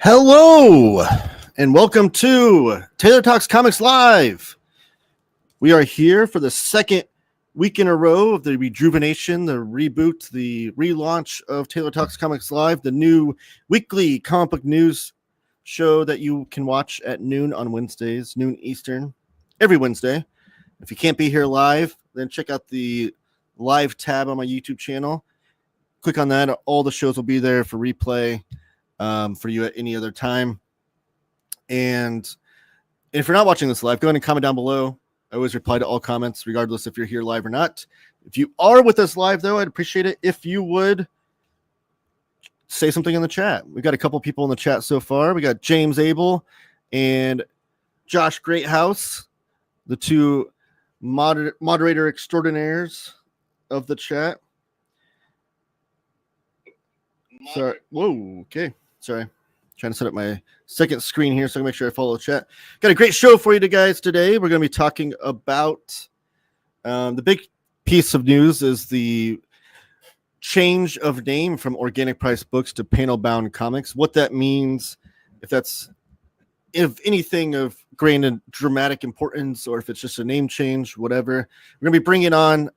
Hello, and welcome to Taylor Talks Comics Live. We are here for the second week in a row of the rejuvenation, the reboot, the relaunch of Taylor Talks Comics Live, the new weekly comic book news show that you can watch at noon on Wednesdays, noon Eastern, every Wednesday. If you can't be here live, then check out the live tab on my YouTube channel. Click on that. All the shows will be there for replay. For you at any other time. And if you're not watching this live, go ahead and comment down below. I always reply to all comments, regardless if you're here live or not. If you are with us live, though, I'd appreciate it if you would say something in the chat. We've got a couple people in the chat so far. We got James Abel and Josh Greathouse, the two moderator extraordinaires of the chat. Sorry. Whoa. Okay. Sorry. Trying to set up my second screen here so I can make sure I follow the chat. Got a great show for you guys today. We're going to be talking about the big piece of news is the change of name from Organic Price Books to Panelbound Comics. What that means, if anything of grand and dramatic importance, or if it's just a name change, whatever. We're going to be bringing on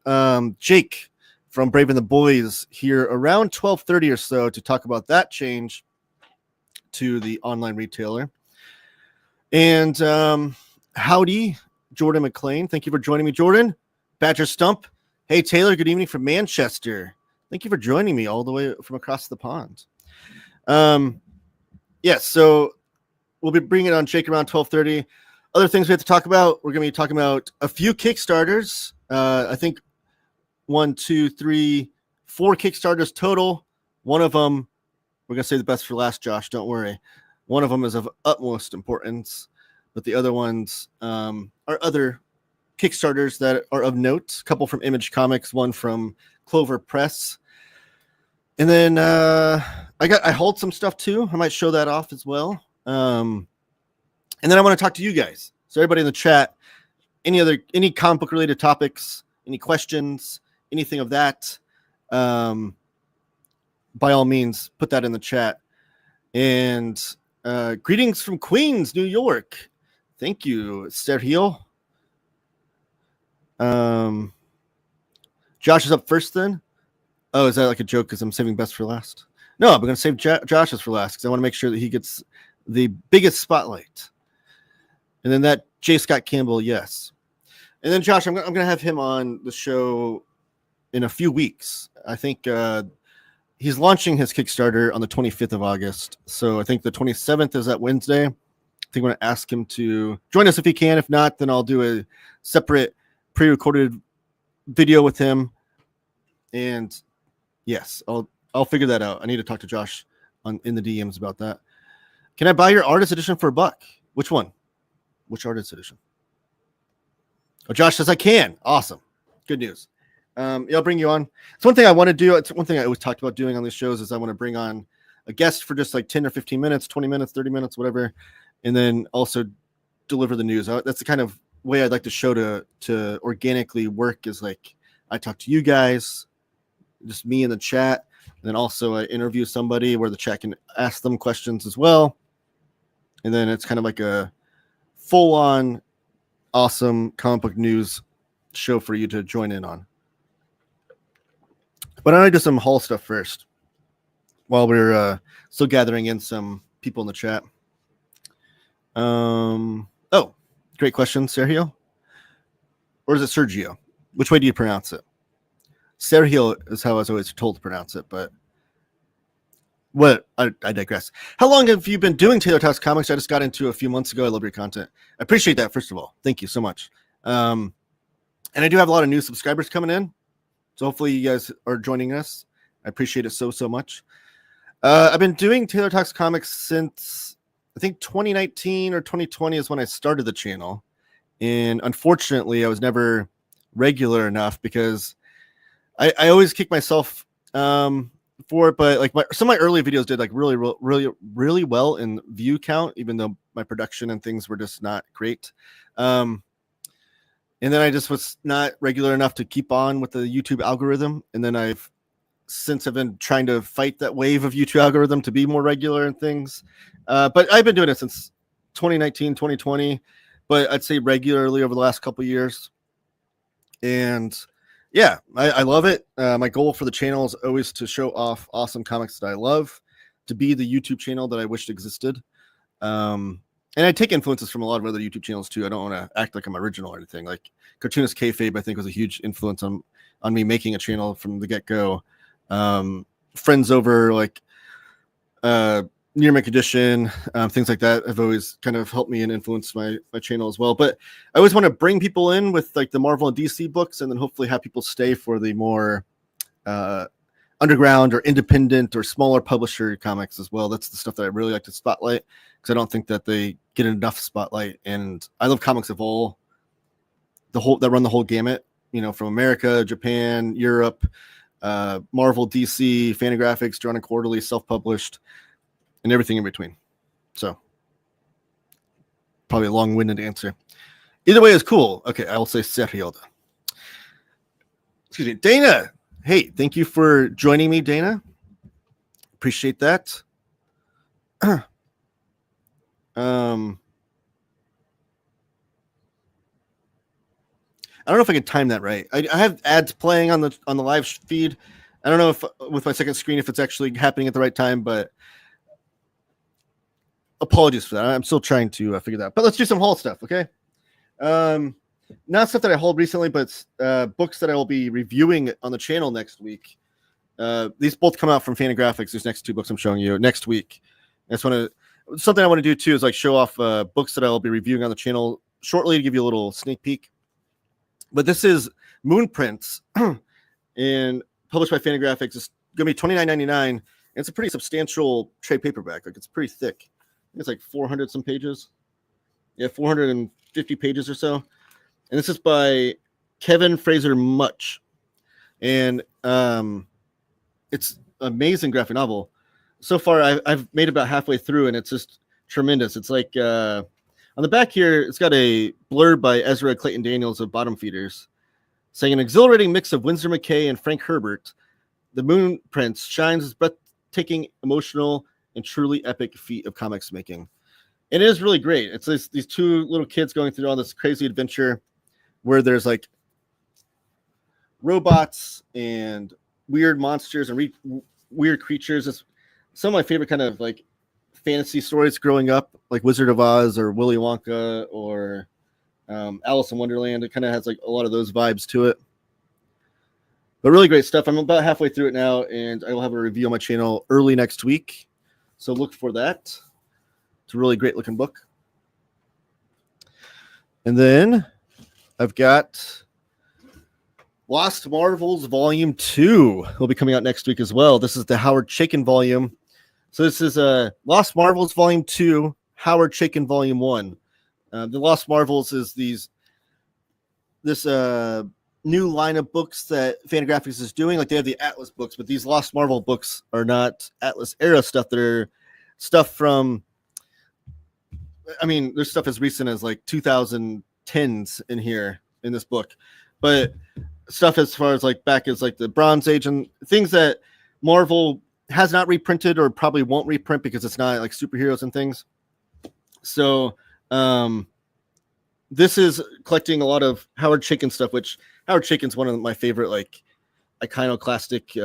Jake from Brave and the Boys here around 12:30 or so to talk about that change to the online retailer. And howdy, Jordan McLean. Thank you for joining me, Jordan. Badger Stump. Hey, Taylor, good evening from Manchester. Thank you for joining me all the way from across the pond. Yes, so we'll be bringing on Jake around 12:30. Other things we have to talk about. We're going to be talking about a few Kickstarters. I think 4 Kickstarters total. One of them, we're going to say the best for last, Josh. Don't worry. One of them is of utmost importance, but the other ones are other Kickstarters that are of note. A couple from Image Comics, one from Clover Press. And then I hold some stuff too. I might show that off as well. And then I want to talk to you guys. So everybody in the chat, any comic book related topics, any questions, anything of that, by all means, put that in the chat. And greetings from Queens, New York. Thank you, Sergio. Josh is up first then. Oh, is that like a joke because I'm saving best for last? No, I'm going to save Josh's for last because I want to make sure that he gets the biggest spotlight. And then that J. Scott Campbell, yes. And then Josh, I'm going to have him on the show in a few weeks. I think he's launching his Kickstarter on the 25th of August. So I think the 27th is that Wednesday. I think I'm going to ask him to join us if he can. If not, then I'll do a separate pre-recorded video with him. And yes, I'll figure that out. I need to talk to Josh in the DMs about that. Can I buy your artist edition for $1? Which one? Which artist edition? Oh, Josh says I can. Awesome. Good news. I'll bring you on. It's one thing I want to do. It's one thing I always talked about doing on these shows is I want to bring on a guest for just like 10 or 15 minutes, 20 minutes, 30 minutes, whatever. And then also deliver the news. That's the kind of way I'd like the show to organically work is like I talk to you guys, just me in the chat. And then also I interview somebody where the chat can ask them questions as well. And then it's kind of like a full on awesome comic book news show for you to join in on. But I want to do some haul stuff first while we're still gathering in some people in the chat. Oh, great question, Sergio. Or is it Sergio? Which way do you pronounce it? Sergio is how I was always told to pronounce it, but I digress. How long have you been doing Taylor Talks Comics? I just got into a few months ago. I love your content. I appreciate that, first of all. Thank you so much. And I do have a lot of new subscribers coming in. So hopefully you guys are joining us. I appreciate it so much. I've been doing Taylor Talks Comics since I think 2019 or 2020 is when I started the channel. And unfortunately, I was never regular enough because I always kick myself for it. But like some of my early videos did like really well in view count, even though my production and things were just not great. And then I just was not regular enough to keep on with the YouTube algorithm. And then I've since I've been trying to fight that wave of YouTube algorithm to be more regular and things. But I've been doing it since 2019, 2020, but I'd say regularly over the last couple of years. And yeah, I love it. My goal for the channel is always to show off awesome comics that I love, to be the YouTube channel that I wished existed. And I take influences from a lot of other YouTube channels too. I don't want to act like I'm original or anything. Like Cartoonist Kayfabe, I think, was a huge influence on me making a channel from the get-go. Friends over like Near Make Edition, things like that have always kind of helped me and influenced my channel as well. But I always want to bring people in with like the Marvel and DC books, and then hopefully have people stay for the more underground or independent or smaller publisher comics as well. That's the stuff that I really like to spotlight, because I don't think that they get enough spotlight. And I love comics of all that run the whole gamut, from America, Japan, Europe, Marvel, DC, Fantagraphics, Drawn and Quarterly, self-published, and everything in between. So probably a long-winded answer. Either way is cool. Okay, I will say Sergio. Excuse me, Dana. Hey, thank you for joining me, Dana. Appreciate that. I don't know if I can time that right. I have ads playing on the live feed. I don't know if with my second screen if it's actually happening at the right time, but apologies for that. I'm still trying to figure that out. But let's do some haul stuff, okay? Not stuff that I hauled recently, but books that I will be reviewing on the channel next week. These both come out from Fantagraphics. These next two books I'm showing you next week. Something I want to do too is like show off books that I will be reviewing on the channel shortly to give you a little sneak peek. But this is Moon Prints, and published by Fantagraphics. It's going to be $29.99. It's a pretty substantial trade paperback. Like, it's pretty thick. It's like 400 some pages. Yeah, 450 pages or so. And this is by Kevin Fraser Much. And it's an amazing graphic novel. So far, I've made about halfway through, and it's just tremendous. It's like on the back here, it's got a blurb by Ezra Clayton Daniels of Bottom Feeders, saying an exhilarating mix of Winsor McKay and Frank Herbert, the Moon Prince shines as breathtaking, emotional, and truly epic feat of comics making. And it is really great. It's these two little kids going through all this crazy adventure where there's like robots and weird monsters and weird creatures. It's some of my favorite kind of like fantasy stories growing up, like Wizard of Oz or Willy Wonka or Alice in Wonderland. It kind of has like a lot of those vibes to it. But really great stuff. I'm about halfway through it now, and I will have a review on my channel early next week. So look for that. It's a really great looking book. And then I've got Lost Marvels Volume 2 will be coming out next week as well. This is the Howard Chaykin volume. So this is Lost Marvels Volume 2, Howard Chaykin Volume 1. The Lost Marvels is this new line of books that Fantagraphics is doing. Like, they have the Atlas books, but these Lost Marvel books are not Atlas era stuff. They're stuff from, I mean, there's stuff as recent as like 2010s in here in this book, but stuff as far as like back as like the Bronze Age and things that Marvel has not reprinted or probably won't reprint because it's not like superheroes and things. So this is collecting a lot of Howard Chaykin stuff, which Howard Chaykin's one of my favorite like iconoclastic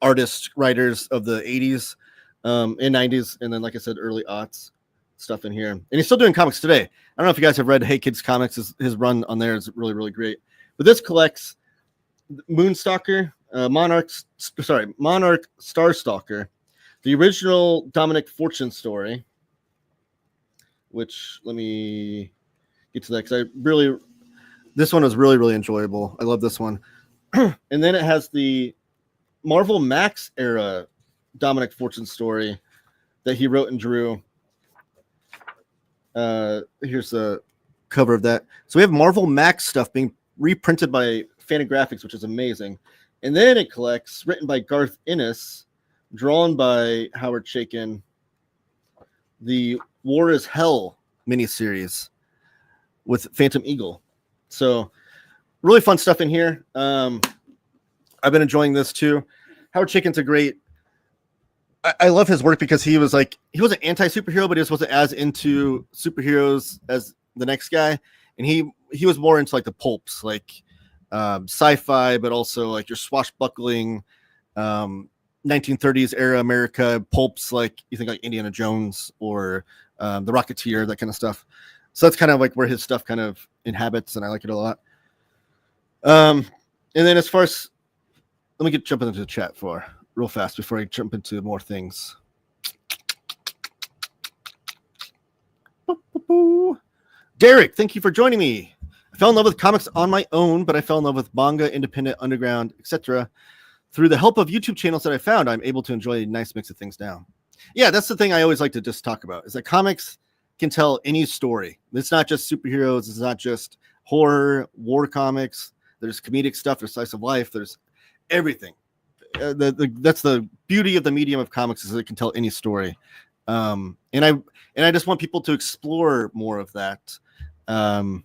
artist writers of the 80s and 90s, and then like I said, early aughts stuff in here. And he's still doing comics today. I don't know if you guys have read Hey Kids Comics. His run on there is really, really great. But this collects Moonstalker, Monarch Starstalker, the original Dominic Fortune story, which let me get to that because this one is really, really enjoyable. I love this one. And then it has the Marvel Max era Dominic Fortune story that he wrote and drew. Here's the cover of that. So we have Marvel Max stuff being reprinted by Fantagraphics, which is amazing. And then it collects, written by Garth Ennis, drawn by Howard Chaykin, the War is Hell miniseries with Phantom Eagle. So really fun stuff in here. I I've been enjoying this too. Howard Chaykin's a great. I love his work because he wasn't anti-superhero, but he just wasn't as into superheroes as the next guy, and he was more into like the pulps, like sci-fi, but also like your swashbuckling 1930s era America pulps, like you think like Indiana Jones or the Rocketeer, that kind of stuff. So that's kind of like where his stuff kind of inhabits, and I like it a lot. And then as far as, let me jump into the chat real fast before I jump into more things. Derek, thank you for joining me. I fell in love with comics on my own, but I fell in love with manga, independent, underground, etc. Through the help of YouTube channels that I found, I'm able to enjoy a nice mix of things now. Yeah, that's the thing I always like to just talk about, is that comics can tell any story. It's not just superheroes. It's not just horror, war comics. There's comedic stuff. There's slice of life. There's everything. That's the beauty of the medium of comics, is that it can tell any story. And I just want people to explore more of that. I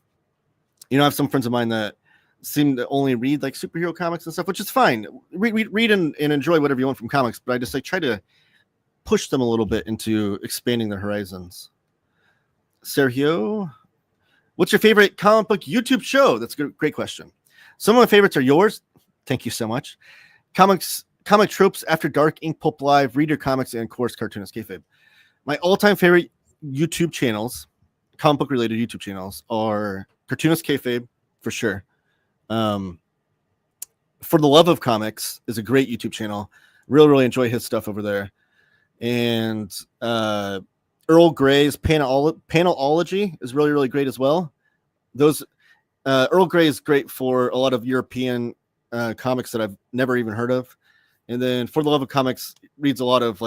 have some friends of mine that seem to only read like superhero comics and stuff, which is fine. Read and enjoy whatever you want from comics, but I just like try to push them a little bit into expanding their horizons. Sergio, what's your favorite comic book YouTube show? That's a great question. Some of my favorites are yours. Thank you so much. Comic Tropes, After Dark, Ink Pulp Live, Reader Comics, and of course Cartoonist Kayfabe. My all-time favorite YouTube channels, comic book related YouTube channels, are Cartoonist Kayfabe for sure. For the Love of Comics is a great YouTube channel. Really enjoy his stuff over there. And Earl Grey's Panelology is really great as well. Those Earl Grey is great for a lot of European comics that I've never even heard of. And then For the Love of Comics reads a lot of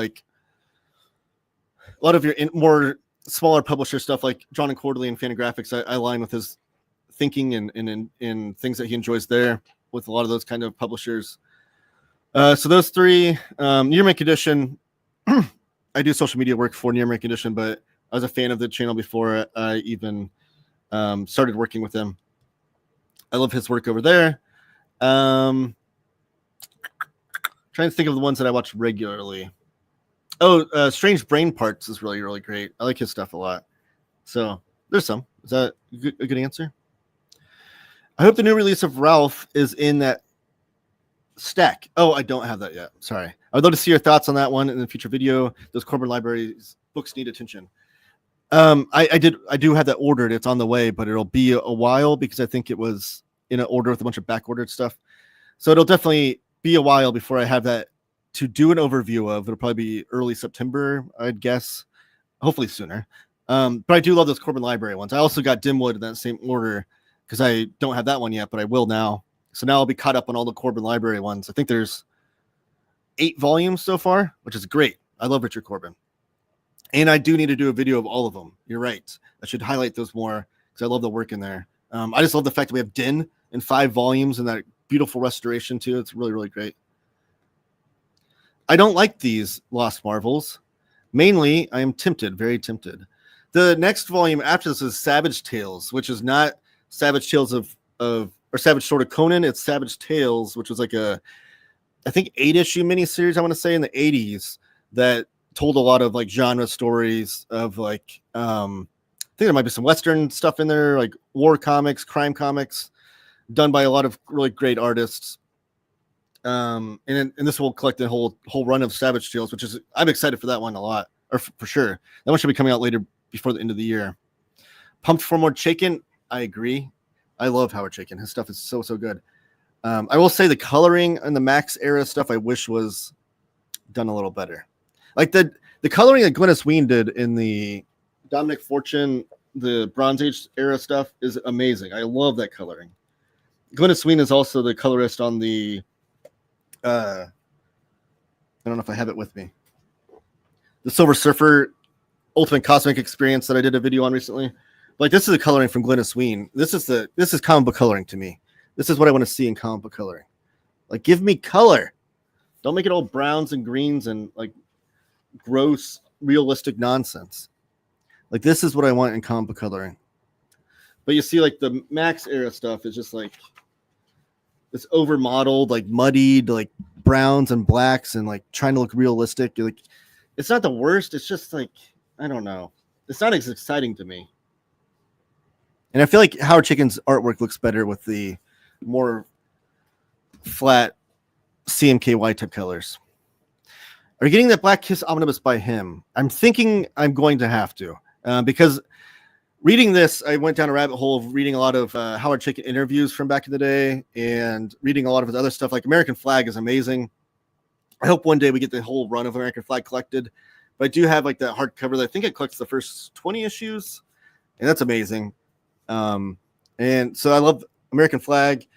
your more smaller publisher stuff, like John and Quarterly and Fantagraphics. I align with his thinking and things that he enjoys there with a lot of those kind of publishers. So those three, Near-Make Edition, I do social media work for Near-Make Edition, but I was a fan of the channel before I even started working with him. I love his work over there. Trying to think of the ones that I watch regularly. Strange Brain Parts is really great. I like his stuff a lot. So there's some. Is that a good answer? I hope the new release of Ralph is in that stack. Oh, I don't have that yet. Sorry. I would love to see your thoughts on that one in the future video. Those Corbin Libraries books need attention. I do have that ordered. It's on the way, but it'll be a while because I think it was in an order with a bunch of back ordered stuff. So it'll definitely be a while before I have that to do an overview of. It'll probably be early September, I'd guess. Hopefully sooner. But I do love those Corbin Library ones. I also got Dimwood in that same order because I don't have that one yet, but I will now. So now I'll be caught up on all the Corbin Library ones. I think there's 8 volumes so far, which is great. I love Richard Corbin. And I do need to do a video of all of them. You're right. I should highlight those more because I love the work in there. I just love the fact that we have Din in 5 volumes and that beautiful restoration too. It's really great. I don't like these Lost Marvels. Mainly, I am tempted, very tempted. The next volume after this is Savage Tales, which is not Savage Tales or Savage Sword of Conan. It's Savage Tales, which was like I think 8-issue miniseries, I want to say, in the 80s that told a lot of like genre stories of like, I think there might be some Western stuff in there, like war comics, crime comics, done by a lot of really great artists. And this will collect the whole run of Savage Tales, which is, I'm excited for that one a lot, or for sure. That one should be coming out later before the end of the year. Pumped for more Chaykin. I agree. I love Howard Chaykin. His stuff is so good. I will say the coloring and the Max era stuff I wish was done a little better. Like the coloring that Glynis Wein did in the Dominic Fortune, the Bronze Age era stuff is amazing. I love that coloring. Glynis Wein is also the colorist on the I don't know if I have it with me. The Silver Surfer Ultimate Cosmic Experience that I did a video on recently. Like, this is the coloring from Glynis Wein. This is comic book coloring to me. This is what I want to see in comic book coloring. Like, give me color. Don't make it all browns and greens and like gross, realistic nonsense. Like, this is what I want in comic book coloring. But you see, like, the Max era stuff is just like, this over modeled, like muddied, like browns and blacks, and like trying to look realistic. Like, it's not the worst. It's just like, I don't know. It's not as exciting to me. And I feel like Howard Chicken's artwork looks better with the more flat CMKY type colors. Are you getting that Black Kiss omnibus by him? I'm thinking I'm going to have to, because reading this, I went down a rabbit hole of reading a lot of Howard Chicken interviews from back in the day and reading a lot of his other stuff. Like American Flag is amazing. I hope one day we get the whole run of American Flag collected. But I do have like that hardcover that I think it collects the first 20 issues, and that's amazing. And so I love American Flag.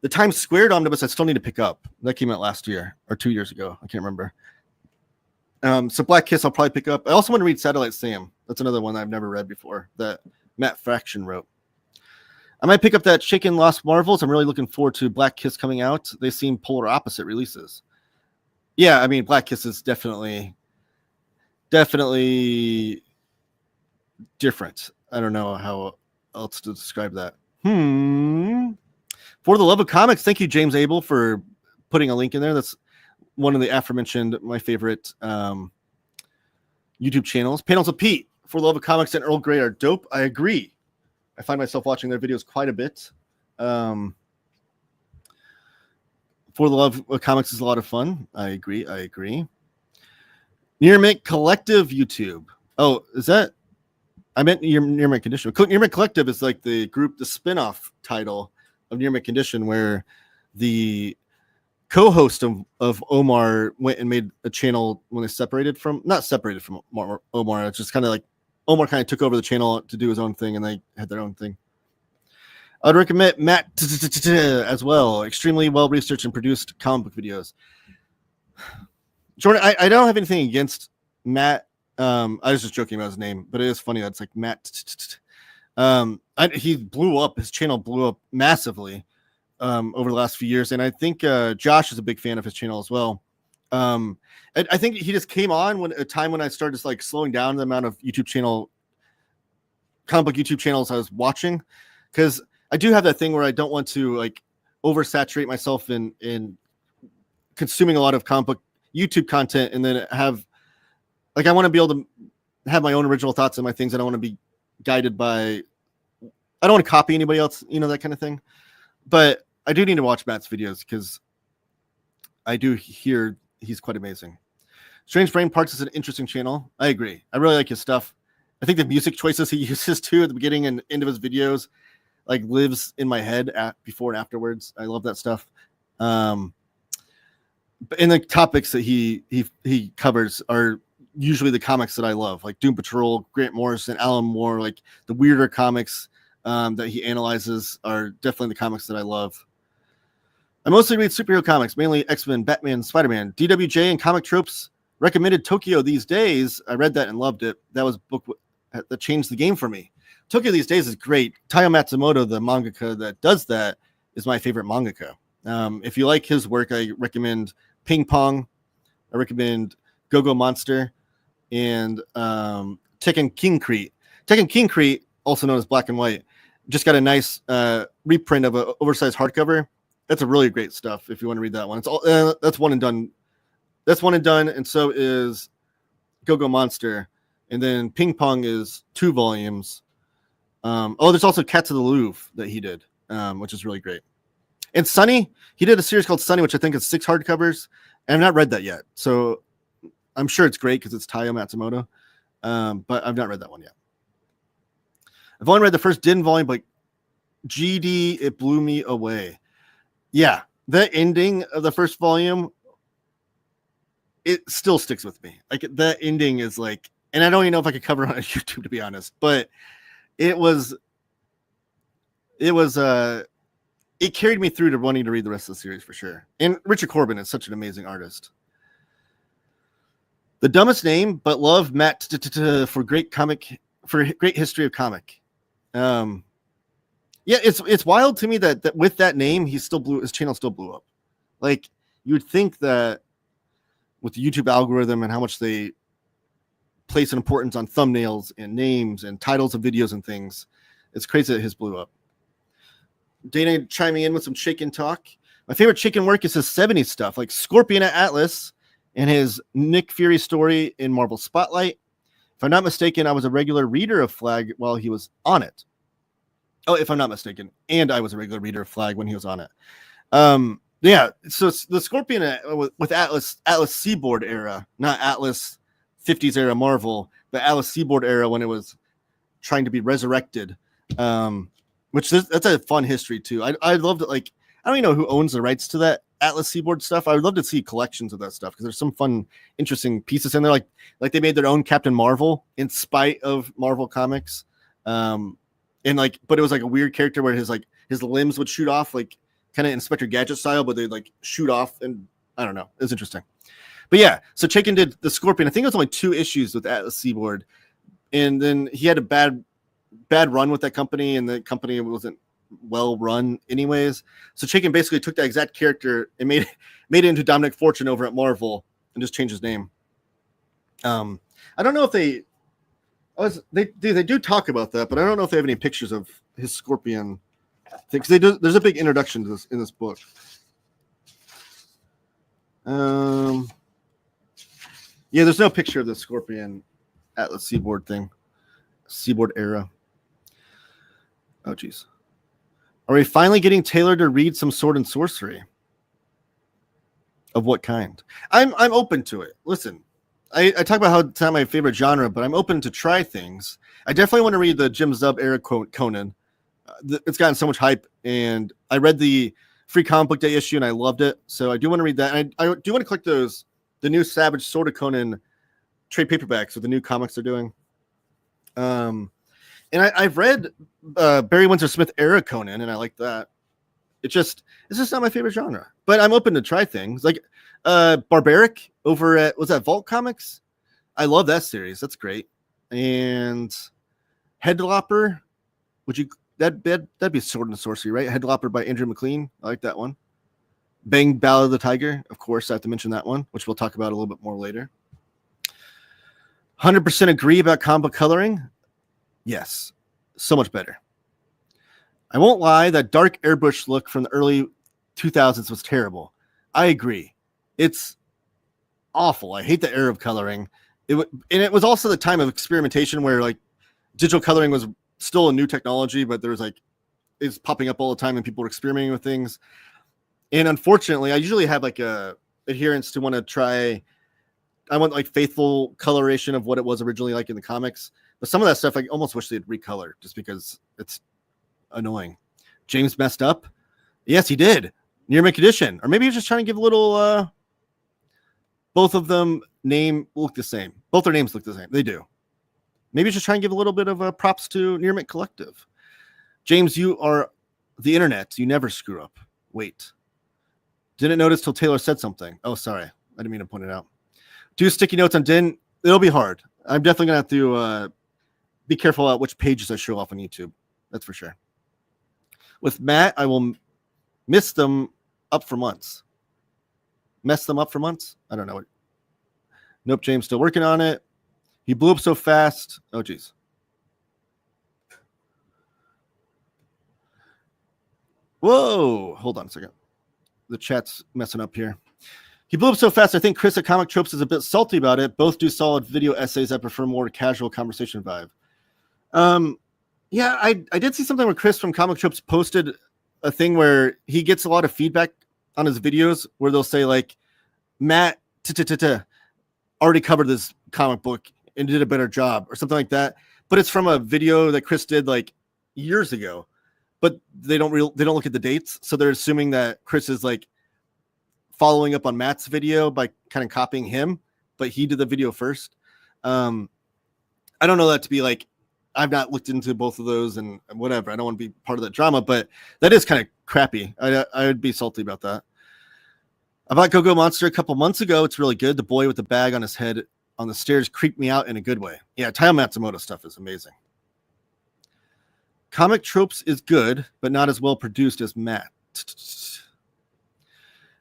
The Times Squared omnibus I still need to pick up. That came out last year or 2 years ago. I can't remember. So Black Kiss I'll probably pick up. I also want to read Satellite Sam. That's another one I've never read before that Matt Fraction wrote. I might pick up that Chicken Lost Marvels. I'm really looking forward to Black Kiss coming out. They seem polar opposite releases. Yeah, I mean, Black Kiss is definitely different. I don't know how else to describe that. For the Love of Comics, thank you, James Abel, for putting a link in there. That's one of the aforementioned, my favorite YouTube channels. Panels of Pete, For the Love of Comics, and Earl Grey are dope. I agree. I find myself watching their videos quite a bit. For the Love of Comics is a lot of fun. I agree. Near Mint Collective YouTube. Oh, is that? I meant Near Mint Condition. Near Mint Collective is like the group, the spin-off title of Near Mint Condition, where the co-host of Omar went and made a channel when they not separated from Omar. It's just kind of like Omar kind of took over the channel to do his own thing, and they had their own thing. I'd recommend Matt as well. Extremely well-researched and produced comic book videos. Jordan, I don't have anything against Matt. I was just joking about his name, but it is funny that it's like Matt. He blew up. His channel blew up massively over the last few years, and I think Josh is a big fan of his channel as well. I think he just came on a time when I started just like slowing down the amount of comic book YouTube channels I was watching, because I do have that thing where I don't want to like oversaturate myself in consuming a lot of comic book YouTube content, and then have like, I want to be able to have my own original thoughts on my things. I don't want to be guided by, I don't want to copy anybody else, that kind of thing. But I do need to watch Matt's videos because I do hear he's quite amazing. Strange Brain Parts is an interesting channel. I agree. I really like his stuff. I think the music choices he uses too at the beginning and end of his videos like lives in my head before and afterwards. I love that stuff. But in the topics that he covers are usually the comics that I love, like Doom Patrol, Grant Morrison, Alan Moore, like the weirder comics that he analyzes are definitely the comics that I love. I mostly read superhero comics, mainly X-Men, Batman, Spider-Man. DWJ and Comic Tropes recommended Tokyo These Days. I read that and loved it. That was a book that changed the game for me. Tokyo These Days is great. Taiyo Matsumoto, the mangaka that does that, is my favorite mangaka. If you like his work, I recommend Ping Pong. I recommend Go-Go Monster and Tekken Kincrete. Tekken Kincrete, also known as Black and White, just got a nice reprint of an oversized hardcover. That's a really great stuff if you want to read that one. It's all that's one and done. That's one and done, and so is Go-Go Monster. And then Ping Pong is 2 volumes. There's also Cats of the Louvre that he did, which is really great. And Sunny, he did a series called Sunny, which I think is 6 hardcovers. And I've not read that yet. So I'm sure it's great because it's Taiyo Matsumoto. But I've not read that one yet. I've only read the first Din volume, but GD, it blew me away. Yeah, the ending of the first volume, it still sticks with me. Like, the ending is like, and I don't even know if I could cover it on YouTube, to be honest, but it carried me through to wanting to read the rest of the series for sure. And Richard Corbin is such an amazing artist. The dumbest name, but love Matt for great history of comic. Yeah, it's wild to me that with that name, his channel still blew up. Like, you would think that with the YouTube algorithm and how much they place an importance on thumbnails and names and titles of videos and things, it's crazy that his blew up. Dana chiming in with some shake and talk. My favorite Chaykin work is his 70s stuff, like Scorpion at Atlas and his Nick Fury story in Marvel Spotlight. If I'm not mistaken, I was a regular reader of Flag while he was on it. Oh, if I'm not mistaken, and I was a regular reader of Flag when he was on it. Yeah, so it's the Scorpion with Atlas Seaboard era, not Atlas 50s era Marvel, but Atlas Seaboard era when it was trying to be resurrected. Which that's a fun history too. I'd love to, like, I don't even know who owns the rights to that Atlas Seaboard stuff. I would love to see collections of that stuff because there's some fun, interesting pieces in there. Like they made their own Captain Marvel in spite of Marvel Comics. And like, but it was like a weird character where his limbs would shoot off, like kind of Inspector Gadget style, but they'd like shoot off, and I don't know. It was interesting. But yeah, so Chaykin did the Scorpion. I think it was only 2 issues with Atlas Seaboard, and then he had a bad run with that company, and the company wasn't well run anyways. So Chaykin basically took that exact character and made it into Dominic Fortune over at Marvel and just changed his name. I don't know if they do talk about that, but I don't know if they have any pictures of his Scorpion thing, because there's a big introduction to this in this book. Yeah, there's no picture of the Scorpion Atlas Seaboard thing, Seaboard era. Oh, geez. Are we finally getting Taylor to read some Sword and Sorcery? Of what kind? I'm open to it. Listen, I talk about how it's not my favorite genre, but I'm open to try things. I definitely want to read the Jim Zub era Conan. It's gotten so much hype, and I read the Free Comic Book Day issue, and I loved it. So I do want to read that. And I do want to collect the new Savage Sword of Conan trade paperbacks with the new comics they're doing. And I've read Barry Windsor Smith era Conan, and I like that. It's just not my favorite genre, but I'm open to try things like Barbaric over at, was that Vault Comics? I love that series. That's great. And Headlopper, that'd be Sword and Sorcery, right? Headlopper by Andrew McLean. I like that one. Bang Ballad of the Tiger. Of course, I have to mention that one, which we'll talk about a little bit more later. 100% agree about comic coloring. Yes, so much better. I won't lie, that dark airbrush look from the early 2000s was terrible. I agree. It's awful. I hate the era of coloring. And it was also the time of experimentation where like digital coloring was still a new technology, but there was like, it's popping up all the time and people were experimenting with things. And unfortunately, I usually have like a adherence to want to try. I want like faithful coloration of what it was originally like in the comics. But some of that stuff, I almost wish they'd recolor just because it's annoying. James messed up. Yes, he did. Near mint condition. Or maybe he was just trying to give a little, both of them look the same. Both their names look the same. They do. Maybe just try and give a little bit of props to Near Mint Collective. James, you are the internet. You never screw up. Wait. Didn't notice till Taylor said something. Oh, sorry. I didn't mean to point it out. Do sticky notes on Din. It'll be hard. I'm definitely going to have to be careful about which pages I show off on YouTube. That's for sure. With Matt, I will miss them up for months. Mess them up for months? I don't know. Nope, James still working on it. He blew up so fast. Oh, geez. Whoa. Hold on a second. The chat's messing up here. He blew up so fast, I think Chris at Comic Tropes is a bit salty about it. Both do solid video essays. I prefer more casual conversation vibe. Yeah, I did see something where Chris from Comic Tropes posted a thing where he gets a lot of feedback on his videos where they'll say like, Matt already covered this comic book and did a better job or something like that. But it's from a video that Chris did like years ago, but they don't look at the dates. So they're assuming that Chris is like following up on Matt's video by kind of copying him, but he did the video first. I don't know that to be like, I've not looked into both of those and whatever. I don't want to be part of that drama, but that is kind of crappy. I would be salty about that. I bought Go-Go Monster a couple months ago. It's really good. The boy with the bag on his head on the stairs creeped me out in a good way. Yeah, Tao Matsumoto stuff is amazing. Comic Tropes is good, but not as well produced as Matt.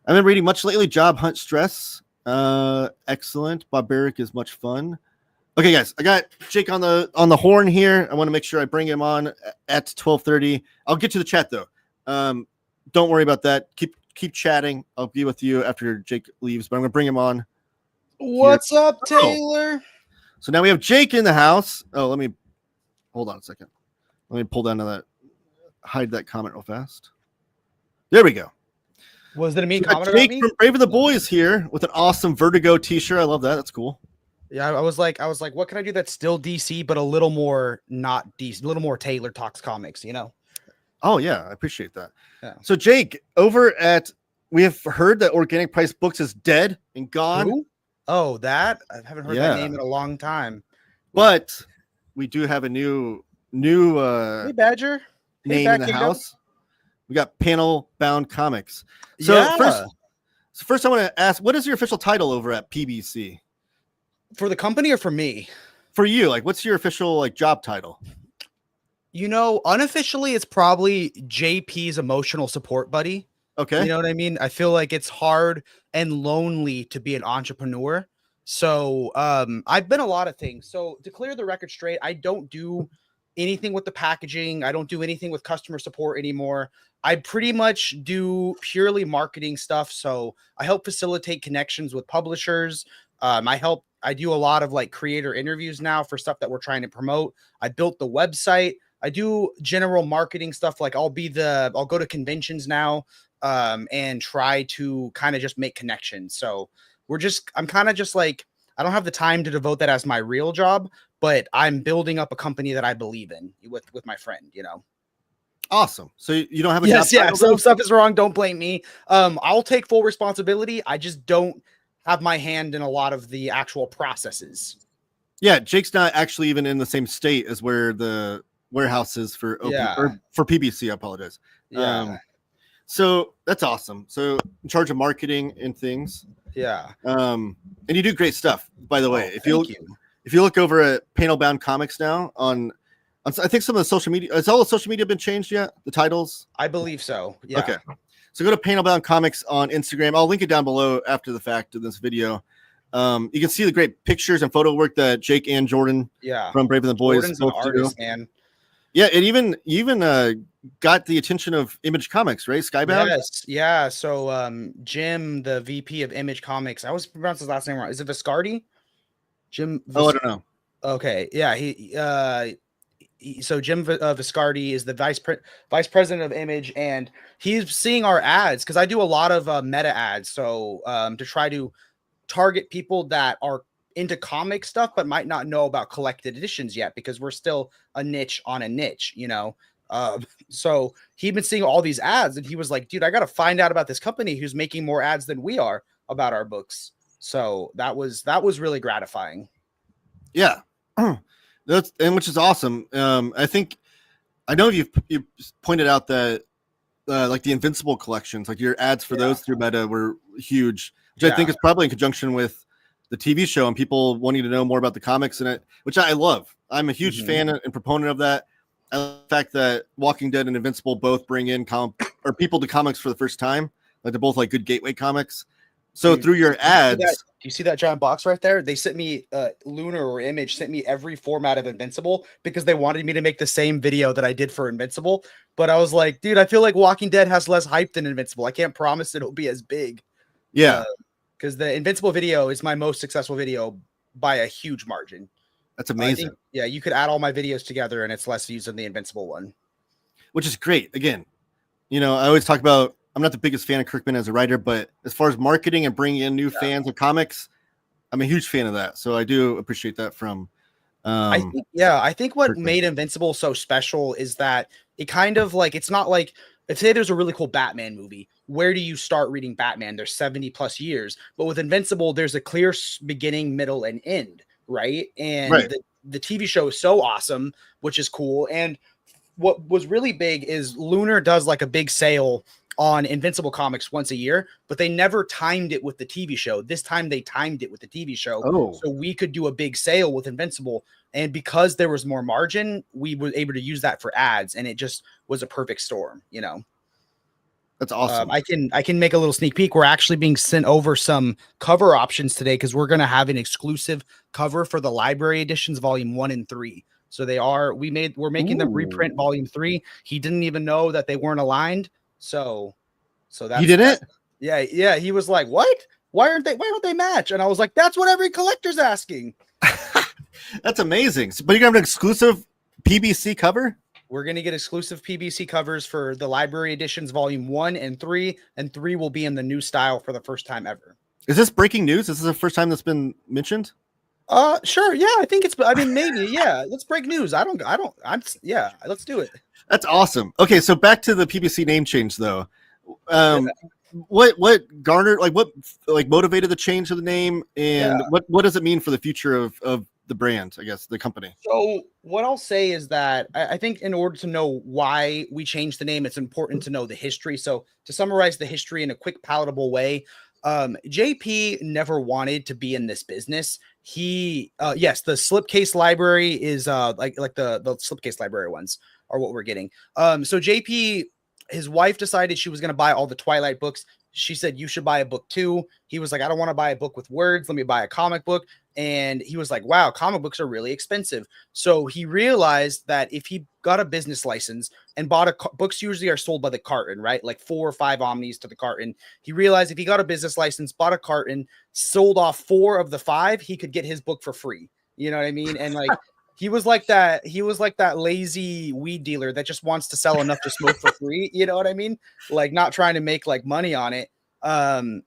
I've been reading much lately. Job Hunt Stress. Excellent. Barbaric is much fun. Okay, guys, I got Jake on the horn here. I want to make sure I bring him on at 12:30. I'll get to the chat though. Don't worry about that. Keep keep chatting. I'll be with you after Jake leaves, but I'm going to bring him on. What's up, Taylor? So now we have Jake in the house. Oh, let me hold on a second. Let me pull down to that, hide that comment real fast. There we go. Was it a mean So comment Jake about me? from Brave of the Boys here with an awesome Vertigo t-shirt. I love that. That's cool. Yeah, I was like, what can I do that's still DC, but a little more not DC, a little more Taylor Talks Comics, you know? Oh, yeah. I appreciate that. Yeah. So, Jake, over at, we have heard that Organic Price Books is dead and gone. Who? Oh, that? I haven't heard that name in a long time. But we do have a new hey, Badger. name in the house. We got Panelbound Comics. So, yeah. first I want to ask, what is your official title over at PBC? For the company or for me? For you, like, what's your official like job title? You know, unofficially, it's probably JP's emotional support buddy. Okay. You know what I mean? I feel like it's hard and lonely to be an entrepreneur. So I've been a lot of things. So to clear the record straight, I don't do anything with the packaging. I don't do anything with customer support anymore. I pretty much do purely marketing stuff. So I help facilitate connections with publishers. I do a lot of like creator interviews now for stuff that we're trying to promote. I built the website. I do general marketing stuff. Like I'll go to conventions now and try to kind of just make connections. So I'm kind of just like, I don't have the time to devote that as my real job, but I'm building up a company that I believe in with my friend, you know. Awesome. So you don't have a job? Yeah. So if stuff is wrong, don't blame me. I'll take full responsibility. I just don't have my hand in a lot of the actual processes. Yeah, Jake's not actually even in the same state as where the warehouse is for or for PBC. I apologize. Yeah. So that's awesome. So in charge of marketing and things. Yeah. And you do great stuff, by the way. If you look over at Panelbound Comics now on I think some of the social media, has all the social media been changed yet? The titles? I believe so. Yeah. Okay. So go to Panelbound Comics on Instagram. I'll link it down below after the fact of this video. You can see the great pictures and photo work that Jake and Jordan from Brave and the Boys. Jordan's an artist, man. Yeah, it even got the attention of Image Comics, right? Skybound? Yes, yeah. So Jim, the VP of Image Comics, I always pronounce his last name wrong. Is it Viscardi? Jim I don't know. Okay, yeah, so Jim Viscardi is the vice president of Image, and he's seeing our ads because I do a lot of meta ads. So to try to target people that are into comic stuff but might not know about collected editions yet, because we're still a niche on a niche, you know. So he'd been seeing all these ads, and he was like, dude, I got to find out about this company who's making more ads than we are about our books. So that was really gratifying. Yeah. Which is awesome. I know you pointed out that like the Invincible collections, like your ads for those through Meta were huge, which I think is probably in conjunction with the TV show and people wanting to know more about the comics in it, which I love. I'm a huge fan and proponent of that. The fact that Walking Dead and Invincible both bring in people to comics for the first time, like they're both like good gateway comics. So through your ads, do you see that giant box right there? They sent me Lunar or Image sent me every format of Invincible because they wanted me to make the same video that I did for Invincible. But I was like, dude, I feel like Walking Dead has less hype than Invincible. I can't promise it'll be as big. Yeah. Because the Invincible video is my most successful video by a huge margin. That's amazing. You could add all my videos together and it's less views than the Invincible one. Which is great. Again, you know, I always talk about, I'm not the biggest fan of Kirkman as a writer, but as far as marketing and bringing in new fans of comics, I'm a huge fan of that. So I do appreciate that from. I think what made Invincible so special is that it kind of like, it's not like, if say there's a really cool Batman movie, where do you start reading Batman? There's 70 plus years, but with Invincible, there's a clear beginning, middle, and end, right? And the TV show is so awesome, which is cool. And what was really big is Lunar does like a big sale on Invincible comics once a year, but they never timed it with the TV show. This time they timed it with the TV show. So we could do a big sale with Invincible. And because there was more margin, we were able to use that for ads, and it just was a perfect storm, you know. That's awesome. I can make a little sneak peek. We're actually being sent over some cover options today because we're going to have an exclusive cover for the library editions, volume 1 and 3. So we're making them reprint volume 3. He didn't even know that they weren't aligned. So So He didn't? Yeah. He was like, what? Why don't they match? And I was like, that's what every collector's asking. That's amazing. But you're gonna have an exclusive PBC cover? We're going to get exclusive PBC covers for the library editions, volume 1 and 3, and 3 will be in the new style for the first time ever. Is this breaking news? This is the first time that's been mentioned? Sure. Yeah, I think maybe. Yeah, let's break news. Yeah, let's do it. That's awesome. Okay, so back to the PBC name change though. What garnered, what motivated the change of the name, and what does it mean for the future of the brand, I guess, the company? So what I'll say is that I think in order to know why we changed the name, it's important to know the history. So to summarize the history in a quick, palatable way, JP never wanted to be in this business. He, yes, the slipcase library is like the slipcase library ones are what we're getting. So JP, his wife decided she was going to buy all the Twilight books. She said, you should buy a book too. He was like, I don't want to buy a book with words. Let me buy a comic book. And he was like, wow, comic books are really expensive. So he realized that if he got a business license and bought books usually are sold by the carton, right? Like 4 or 5 omnis to the carton. He realized if he got a business license, bought a carton, sold off 4 of the 5, he could get his book for free. You know what I mean? And like, he was like that lazy weed dealer that just wants to sell enough to smoke for free. You know what I mean? Like not trying to make like money on it. Then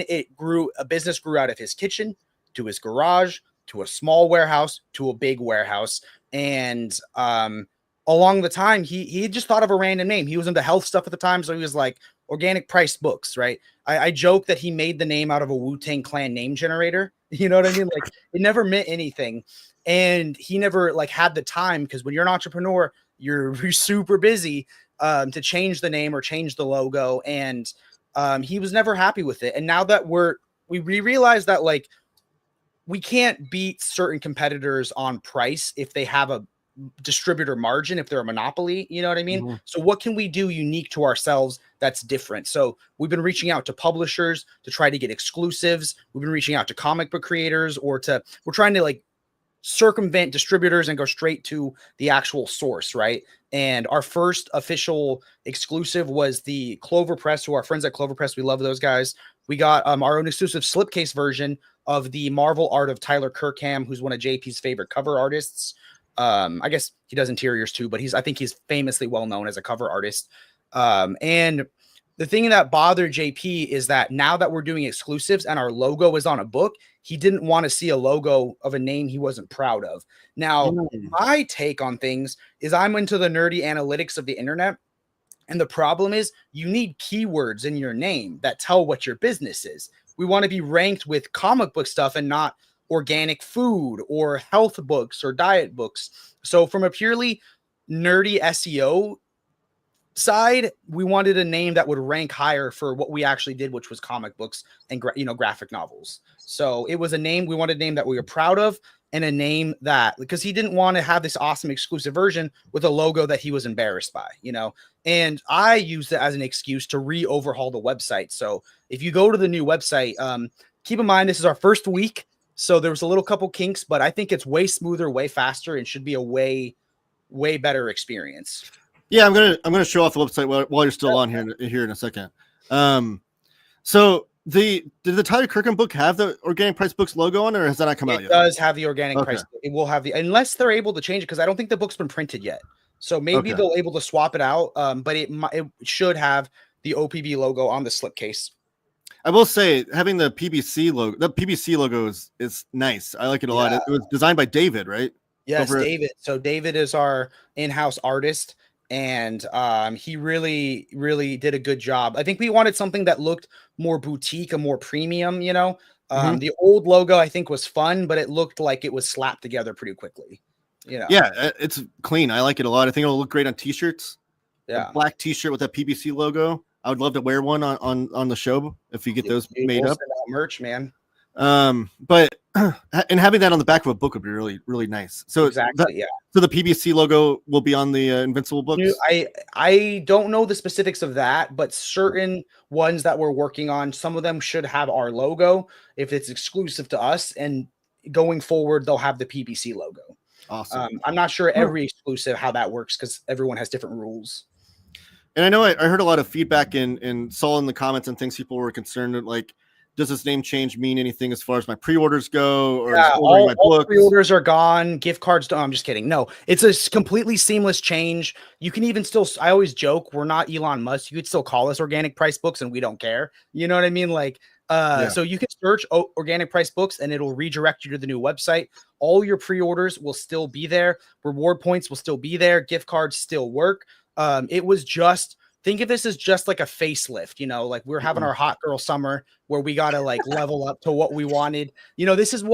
a business grew out of his kitchen to his garage, to a small warehouse, to a big warehouse. And along the time, he just thought of a random name. He was into health stuff at the time. So he was like organic price books, right? I joke that he made the name out of a Wu-Tang Clan name generator. You know what I mean? Like it never meant anything. And he never like had the time, because when you're an entrepreneur, you're super busy to change the name or change the logo. And he was never happy with it. And now that we realize that like we can't beat certain competitors on price if they have a distributor margin, if they're a monopoly, you know what I mean? Mm-hmm. So what can we do unique to ourselves that's different? So we've been reaching out to publishers to try to get exclusives. We've been reaching out to comic book creators, we're trying to like circumvent distributors and go straight to the actual source, right? And our first official exclusive was the Clover Press, who are friends at Clover Press. We love those guys. We got our own exclusive slipcase version of the Marvel art of Tyler Kirkham, who's one of JP's favorite cover artists. I guess he does interiors too, but I think he's famously well known as a cover artist. And the thing that bothered JP is that now that we're doing exclusives and our logo is on a book, he didn't want to see a logo of a name he wasn't proud of. Now, my take on things is I'm into the nerdy analytics of the internet. And the problem is you need keywords in your name that tell what your business is. We want to be ranked with comic book stuff and not organic food or health books or diet books. So from a purely nerdy SEO side, we wanted a name that would rank higher for what we actually did, which was comic books and graphic novels. So it was we wanted a name that we were proud of, and a name that, because he didn't want to have this awesome exclusive version with a logo that he was embarrassed by, and I used it as an excuse to overhaul the website. So if you go to the new website, keep in mind, this is our first week. So there was a little couple kinks, but I think it's way smoother, way faster, and should be a way better experience. Yeah, I'm gonna show off the website while you're still on here in a second. So did the Tyler Kirkham book have the Organic Price Books logo on it, or has that not come out yet? It does have the Organic Price. It will have unless they're able to change it, because I don't think the book's been printed yet. So maybe they'll able to swap it out. But it should have the OPB logo on the slipcase. I will say, having the PBC logo is nice. I like it a lot. It was designed by David, right? Yes, David. So David is our in-house artist, and he really, really did a good job. I think we wanted something that looked more boutique and more premium, The old logo, I think, was fun, but it looked like it was slapped together pretty quickly. Yeah, it's clean. I like it a lot. I think it'll look great on t-shirts. Yeah, a black t-shirt with that PBC logo. I would love to wear one on the show if you get those made up. Merch, man. But and having that on the back of a book would be really, really nice. So exactly, So the PBC logo will be on the Invincible books. I don't know the specifics of that, but certain ones that we're working on, some of them should have our logo if it's exclusive to us, and going forward they'll have the PBC logo. Awesome. I'm not sure every exclusive how that works, because everyone has different rules. And I know I heard a lot of feedback and saw in the comments and things people were concerned that, like, does this name change mean anything as far as my pre-orders go, or Yeah, ordering my all books? pre-orders are gone. Gift cards. I'm just kidding. No, it's a completely seamless change. You can even still. I always joke we're not Elon Musk. You could still call us Organic Price Books, and we don't care. You know what I mean? Like, Yeah. so you can search Organic Price Books, and it'll redirect you to the new website. All your pre-orders will still be there. Reward points will still be there. Gift cards still work. It was just. Think of this as just like a facelift, you know, like we're having our hot girl summer where we got to like level up to what we wanted. You know, this is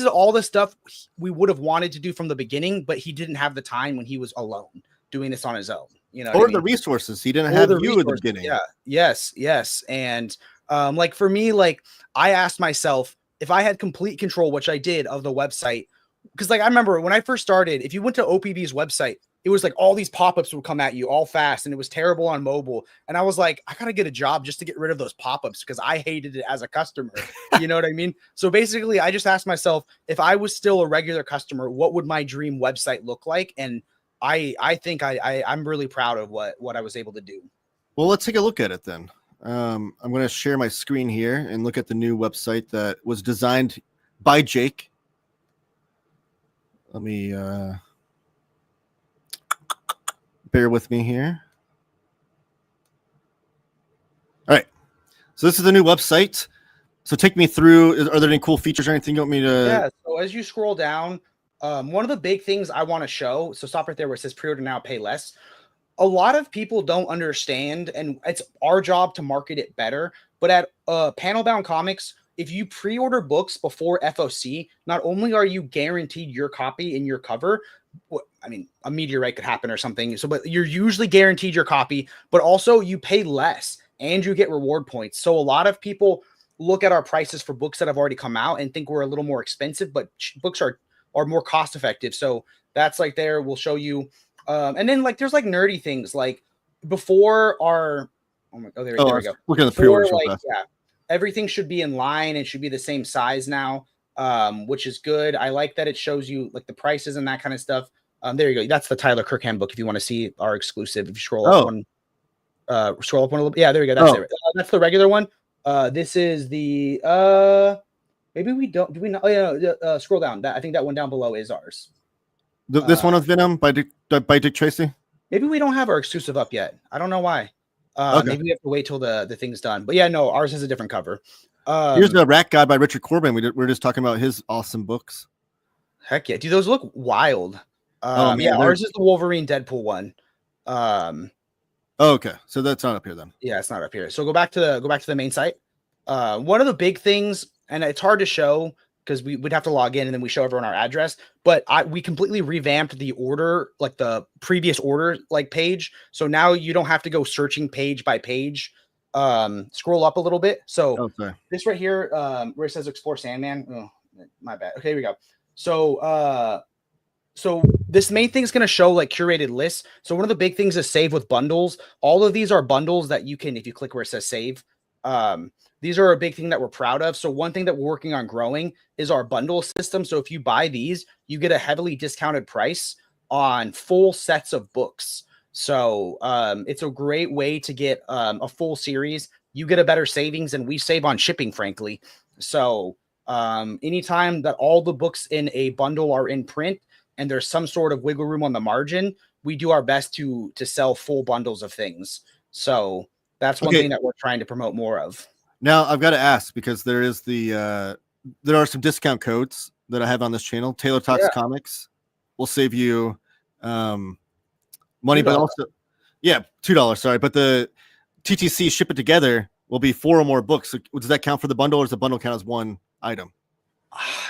all the stuff we would have wanted to do from the beginning, but he didn't have the time when he was alone doing this on his own, you know, or the resources. He didn't have you at the beginning. Yeah. Yes. And like for me, like I asked myself if I had complete control, which I did, of the website. Because like I remember when I first started, if you went to OPB's website, it was like all these pop-ups would come at you all fast, and it was terrible on mobile. And I was like, I gotta get a job just to get rid of those pop-ups because I hated it as a customer. You know what I mean? So basically, I just asked myself, if I was still a regular customer, what would my dream website look like? And I think I'm really proud of what I was able to do. Well, let's take a look at it then. I'm going to share my screen here and look at the new website that was designed by Jake. Let me bear with me here. All right. So this is the new website. So take me through. Are there any cool features or anything you want me to? Yeah. So as you scroll down, one of the big things I want to show. So stop right there where it says pre-order now, pay less. A lot of people don't understand, and it's our job to market it better. But at Panelbound Comics, if you pre-order books before FOC, not only are you guaranteed your copy in your cover, I mean, a meteorite could happen or something. So, but you're usually guaranteed your copy, but also you pay less and you get reward points. So a lot of people look at our prices for books that have already come out and think we're a little more expensive, but books are more cost effective. So that's like there. We'll show you. And then like there's like nerdy things like before our there we go. Look at the pre-orders. Like, yeah, everything should be in line and should be the same size now, which is good. I like that it shows you like the prices and that kind of stuff. There you go. That's the Tyler Kirkham book. If you want to see our exclusive, if you scroll up one, a little bit. Yeah, there you go. That's it. That's the regular one. This is the maybe we don't. Do we not? Oh yeah. Scroll down. I think that one down below is ours. This one of Venom by Dick Tracy. Maybe we don't have our exclusive up yet. I don't know why. Maybe we have to wait till the thing's done. But yeah, no, ours has a different cover. Here's the Rat God by Richard Corbin. We're just talking about his awesome books. Heck yeah, dude, those look wild. Yeah, ours is the Wolverine Deadpool one. Okay, so that's not up here then. Yeah, it's not up here. So go back to the main site. One of the big things, and it's hard to show because we'd have to log in and then we show everyone our address. But we completely revamped the order, like the previous order, like page. So now you don't have to go searching page by page. Scroll up a little bit. So this right here, where it says Explore Sandman. Oh, my bad. Okay, here we go. So this main thing is going to show like curated lists. So one of the big things is save with bundles. All of these are bundles that you can, if you click where it says save, these are a big thing that we're proud of. So one thing that we're working on growing is our bundle system. So if you buy these, you get a heavily discounted price on full sets of books. So it's a great way to get a full series. You get a better savings and we save on shipping, frankly. So anytime that all the books in a bundle are in print and there's some sort of wiggle room on the margin, we do our best to sell full bundles of things. So that's one thing that we're trying to promote more of. Now I've got to ask, because there is there are some discount codes that I have on this channel. Taylor Talks Comics will save you money, $2. But also $2. Sorry, but the TTC ship it together will be 4 or more books. So does that count for the bundle, or does the bundle count as one item?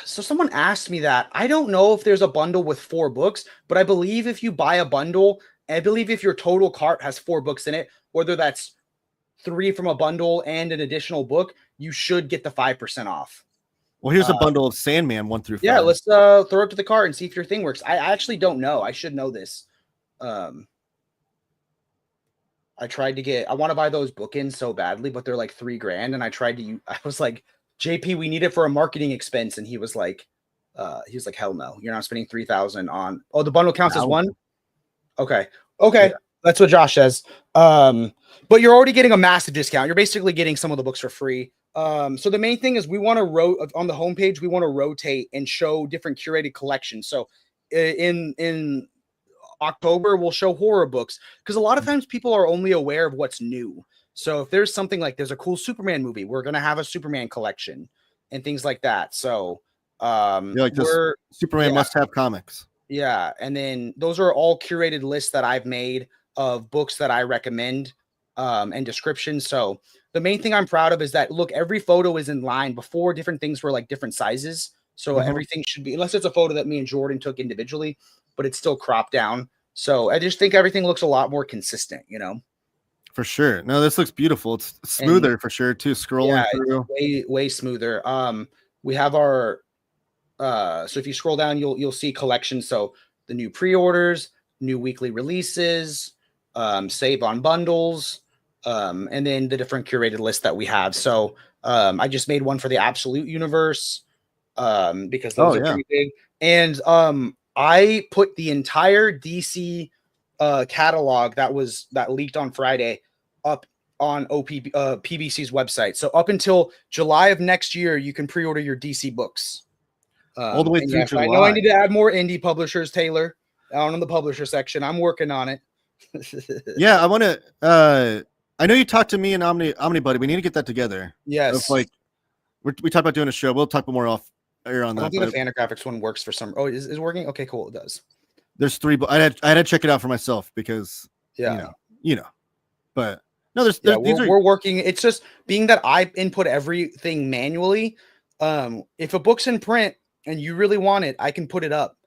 So someone asked me that. I don't know if there's a bundle with 4 books, but I believe if you buy a bundle, I believe if your total cart has 4 books in it, whether that's 3 from a bundle and an additional book, you should get the 5% off. Well, here's a bundle of Sandman 1 through 5. Yeah, let's throw it to the cart and see if your thing works. I actually don't know. I should know this. I tried to get, I want to buy those bookends so badly, but they're like $3,000. And I was like, JP, we need it for a marketing expense. And he was like, hell no, you're not spending $3,000 on, the bundle counts as one. Okay. Yeah. That's what Josh says. But you're already getting a massive discount. You're basically getting some of the books for free. So the main thing is we want to on the homepage, we want to rotate and show different curated collections. So in October, we'll show horror books because a lot of times people are only aware of what's new. So if there's something like there's a cool Superman movie, we're gonna have a Superman collection and things like that. So like this Superman must-have comics. Yeah, and then those are all curated lists that I've made of books that I recommend and descriptions. So the main thing I'm proud of is that look, every photo is in line. Before, different things were like different sizes. So everything should be, unless it's a photo that me and Jordan took individually, but it's still cropped down. So I just think everything looks a lot more consistent, you know. For sure. No, this looks beautiful. It's smoother for sure too. Scrolling through, way smoother. We have our so if you scroll down, you'll see collections. So the new pre-orders, new weekly releases, save on bundles, and then the different curated lists that we have. So I just made one for the Absolute Universe because those are pretty big. And I put the entire DC catalog that leaked on Friday up on OPB PBC's website. So up until July of next year, you can pre-order your DC books. All the way through July. I know I need to add more indie publishers, Taylor, down in the publisher section. I'm working on it. Yeah, I want to. I know you talked to me and Omnibuddy. We need to get that together. Yes. Like we talked about doing a show. We'll talk more off air on that. I don't think the fantagraphics one works for some. Oh, is it working? Okay, cool. It does. There's 3. I had to check it out for myself because you know. But no, we're working. It's just being that I input everything manually. If a book's in print and you really want it, I can put it up.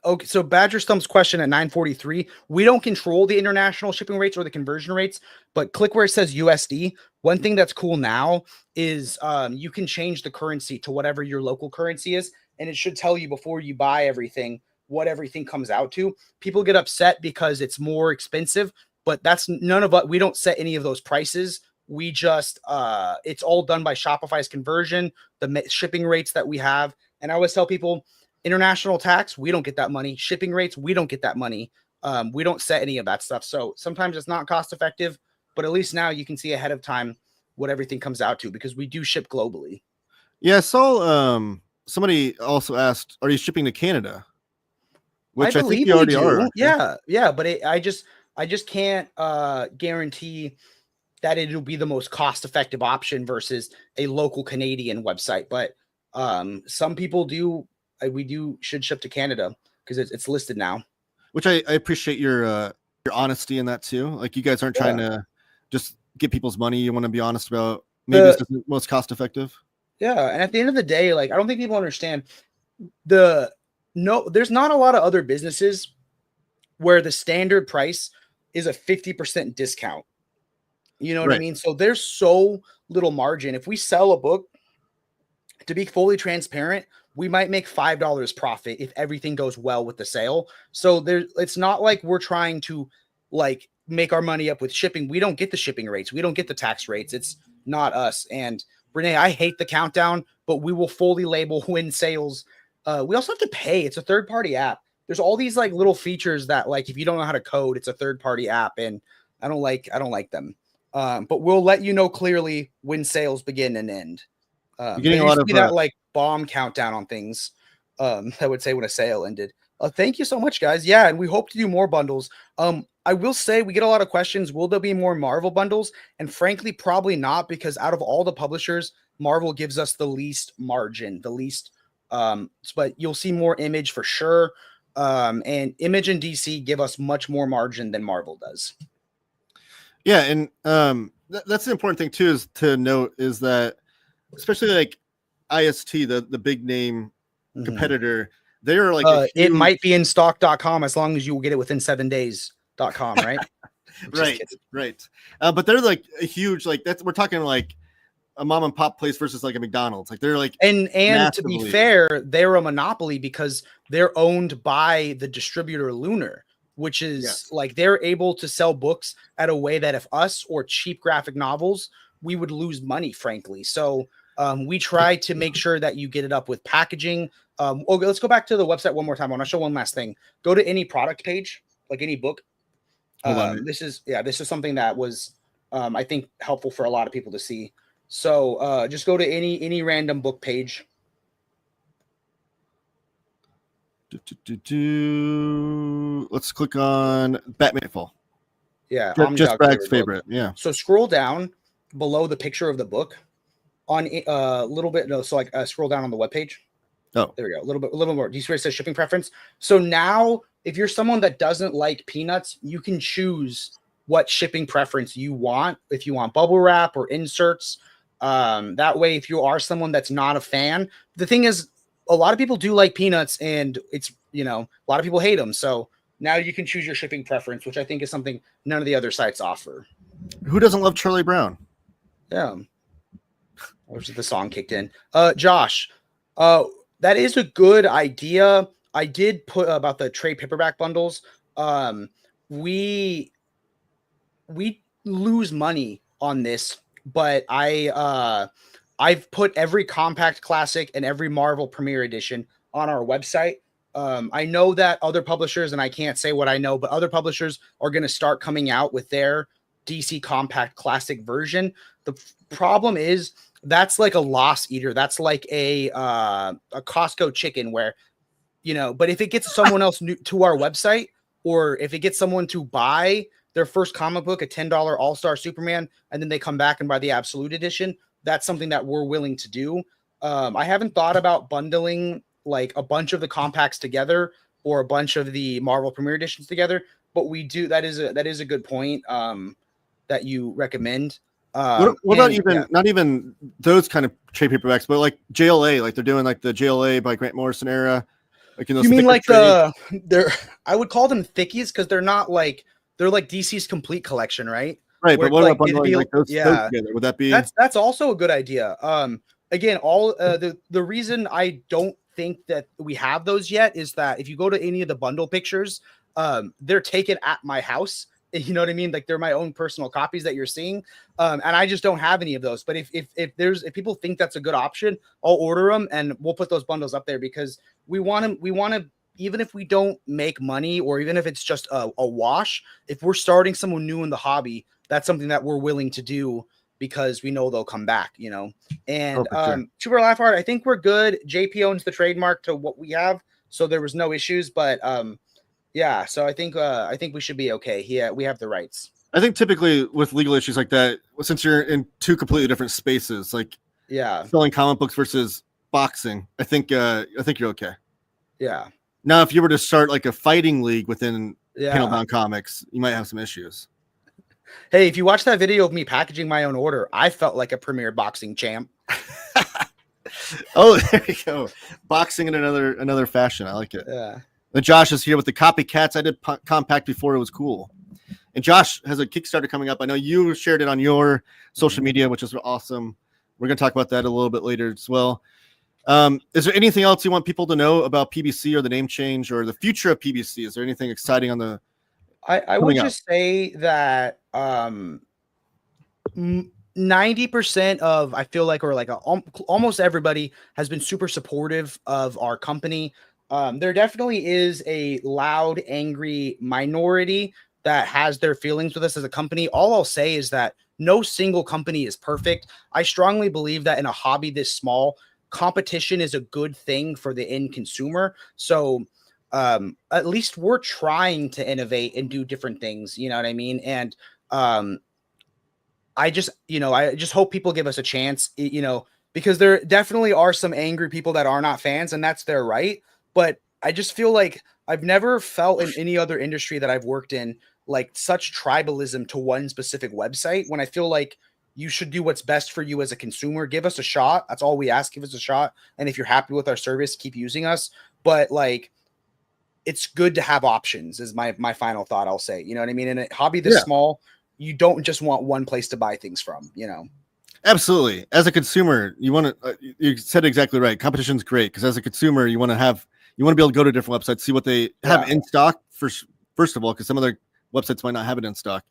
Okay, so Badger Stump's question at 943. We don't control the international shipping rates or the conversion rates, but click where it says USD. One thing that's cool now is you can change the currency to whatever your local currency is, and it should tell you before you buy everything what everything comes out to. People get upset because it's more expensive, but that's none of us. We don't set any of those prices. We just it's all done by Shopify's conversion, the shipping rates that we have. And I always tell people, international tax, we don't get that money. Shipping rates, we don't get that money. We don't set any of that stuff. So sometimes it's not cost effective, but at least now you can see ahead of time what everything comes out to because we do ship globally. Yeah, I saw somebody also asked, are you shipping to Canada? Which I think you already are. Yeah, but I just can't guarantee that it'll be the most cost effective option versus a local Canadian website. But some people do. We should ship to Canada because it's listed now. Which I appreciate your honesty in that too. Like you guys aren't trying to just get people's money. You want to be honest about maybe it's the most cost effective. Yeah, and at the end of the day, like I don't think people understand there's not a lot of other businesses where the standard price is a 50% discount. You know what I mean? So there's so little margin. If we sell a book, to be fully transparent, we might make $5 profit if everything goes well with the sale. So it's not like we're trying to like make our money up with shipping. We don't get the shipping rates. We don't get the tax rates. It's not us. And Renee, I hate the countdown, but we will fully label when sales. We also have to pay. It's a third-party app. There's all these like little features that like if you don't know how to code, it's a third-party app, and I don't like them. But we'll let you know clearly when sales begin and end. You're getting a lot of that like bomb countdown on things that would say when a sale ended. Thank you so much, guys. Yeah, and we hope to do more bundles. I will say we get a lot of questions. Will there be more Marvel bundles? And frankly, probably not, because out of all the publishers, Marvel gives us the least margin, the least. But you'll see more Image for sure. And Image and DC give us much more margin than Marvel does. Yeah, and that's the important thing too, is to note is that especially like IST, the big name competitor, they are like it might be in stock.com as long as you get it within 7 days.com, right? right. But they're like a huge, like we're talking like a mom and pop place versus like a McDonald's. Like they're like, and massively. To be fair, they're a monopoly because they're owned by the distributor Lunar, which is like they're able to sell books at a way that if us or cheap graphic novels, we would lose money, frankly. So we try to make sure that you get it up with packaging. Okay, let's go back to the website one more time. I want to show one last thing. Go to any product page. like any book. Hold on. This is something that was I think helpful for a lot of people to see. So just go to any random book page. Let's click on Batman Fall. Yeah, just Brad's favorite. Yeah. So scroll down below the picture of the book on a little bit. No, so like scroll down on the webpage. Oh, there we go. A little bit more. Do you see where it says shipping preference? So now, if you're someone that doesn't like peanuts, you can choose what shipping preference you want. If you want bubble wrap or inserts, that way, if you are someone that's not a fan, the thing is, a lot of people do like peanuts, and it's a lot of people hate them. So now you can choose your shipping preference, which I think is something none of the other sites offer. Who doesn't love Charlie Brown? Yeah. Or the song kicked in. Josh, that is a good idea. I did put about the trade paperback bundles. We lose money on this, but I've put every compact classic and every Marvel Premiere Edition on our website. I know that other publishers, and I can't say what I know, but other publishers are going to start coming out with their DC compact classic version. The problem is that's like a loss eater. That's like a Costco chicken where, but if it gets someone else new to our website, or if it gets someone to buy their first comic book, a $10 All-Star Superman, and then they come back and buy the Absolute Edition, that's something that we're willing to do. I haven't thought about bundling like a bunch of the compacts together or a bunch of the Marvel Premiere Editions together, but we do. That is a good point that you recommend. What about not even those kind of trade paperbacks, but like JLA, like they're doing like the JLA by Grant Morrison era. Like in those, you mean like they're I would call them thickies because they're not like, they're like DC's complete collection, right? Right, but what about bundling like those together? Would that be? That's also a good idea. Again, all the reason I don't think that we have those yet is that if you go to any of the bundle pictures, they're taken at my house. You know what I mean? Like they're my own personal copies that you're seeing, and I just don't have any of those. But if people think that's a good option, I'll order them and we'll put those bundles up there because we want to. Even if we don't make money, or even if it's just a wash, if we're starting someone new in the hobby, that's something that we're willing to do because we know they'll come back, And Super Laugh Art, I think we're good. JP owns the trademark to what we have, so there was no issues. But yeah, so I think we should be okay. Yeah, we have the rights. I think typically with legal issues like that, since you're in two completely different spaces, like selling comic books versus boxing, I think you're okay. Yeah. Now, if you were to start like a fighting league within Panelbound Comics, you might have some issues. Hey, if you watch that video of me packaging my own order, I felt like a premier boxing champ. Oh, there you go. Boxing in another fashion. I like it. Yeah. And Josh is here with the copycats. I did compact before it was cool. And Josh has a Kickstarter coming up. I know you shared it on your social media, which is awesome. We're going to talk about that a little bit later as well. Is there anything else you want people to know about PBC or the name change or the future of PBC? Is there anything exciting on the? I would just say that 90% of, I feel like, or like almost everybody has been super supportive of our company. There definitely is a loud, angry minority that has their feelings with us as a company. All I'll say is that no single company is perfect. I strongly believe that in a hobby this small, competition is a good thing for the end consumer. So at least we're trying to innovate and do different things, you know what I mean? And I just hope people give us a chance, because there definitely are some angry people that are not fans, and that's their right. But I just feel like I've never felt in any other industry that I've worked in like such tribalism to one specific website, when I feel like you should do what's best for you as a consumer. Give us a shot. That's all we ask. Give us a shot. And if you're happy with our service, keep using us. But like, it's good to have options is my final thought. I'll say, you know what I mean? In a hobby this small, you don't just want one place to buy things from, Absolutely. As a consumer, you want to, you said exactly right. Competition's great because as a consumer, you want to be able to go to different websites, see what they have in stock first of all, because some other websites might not have it in stock.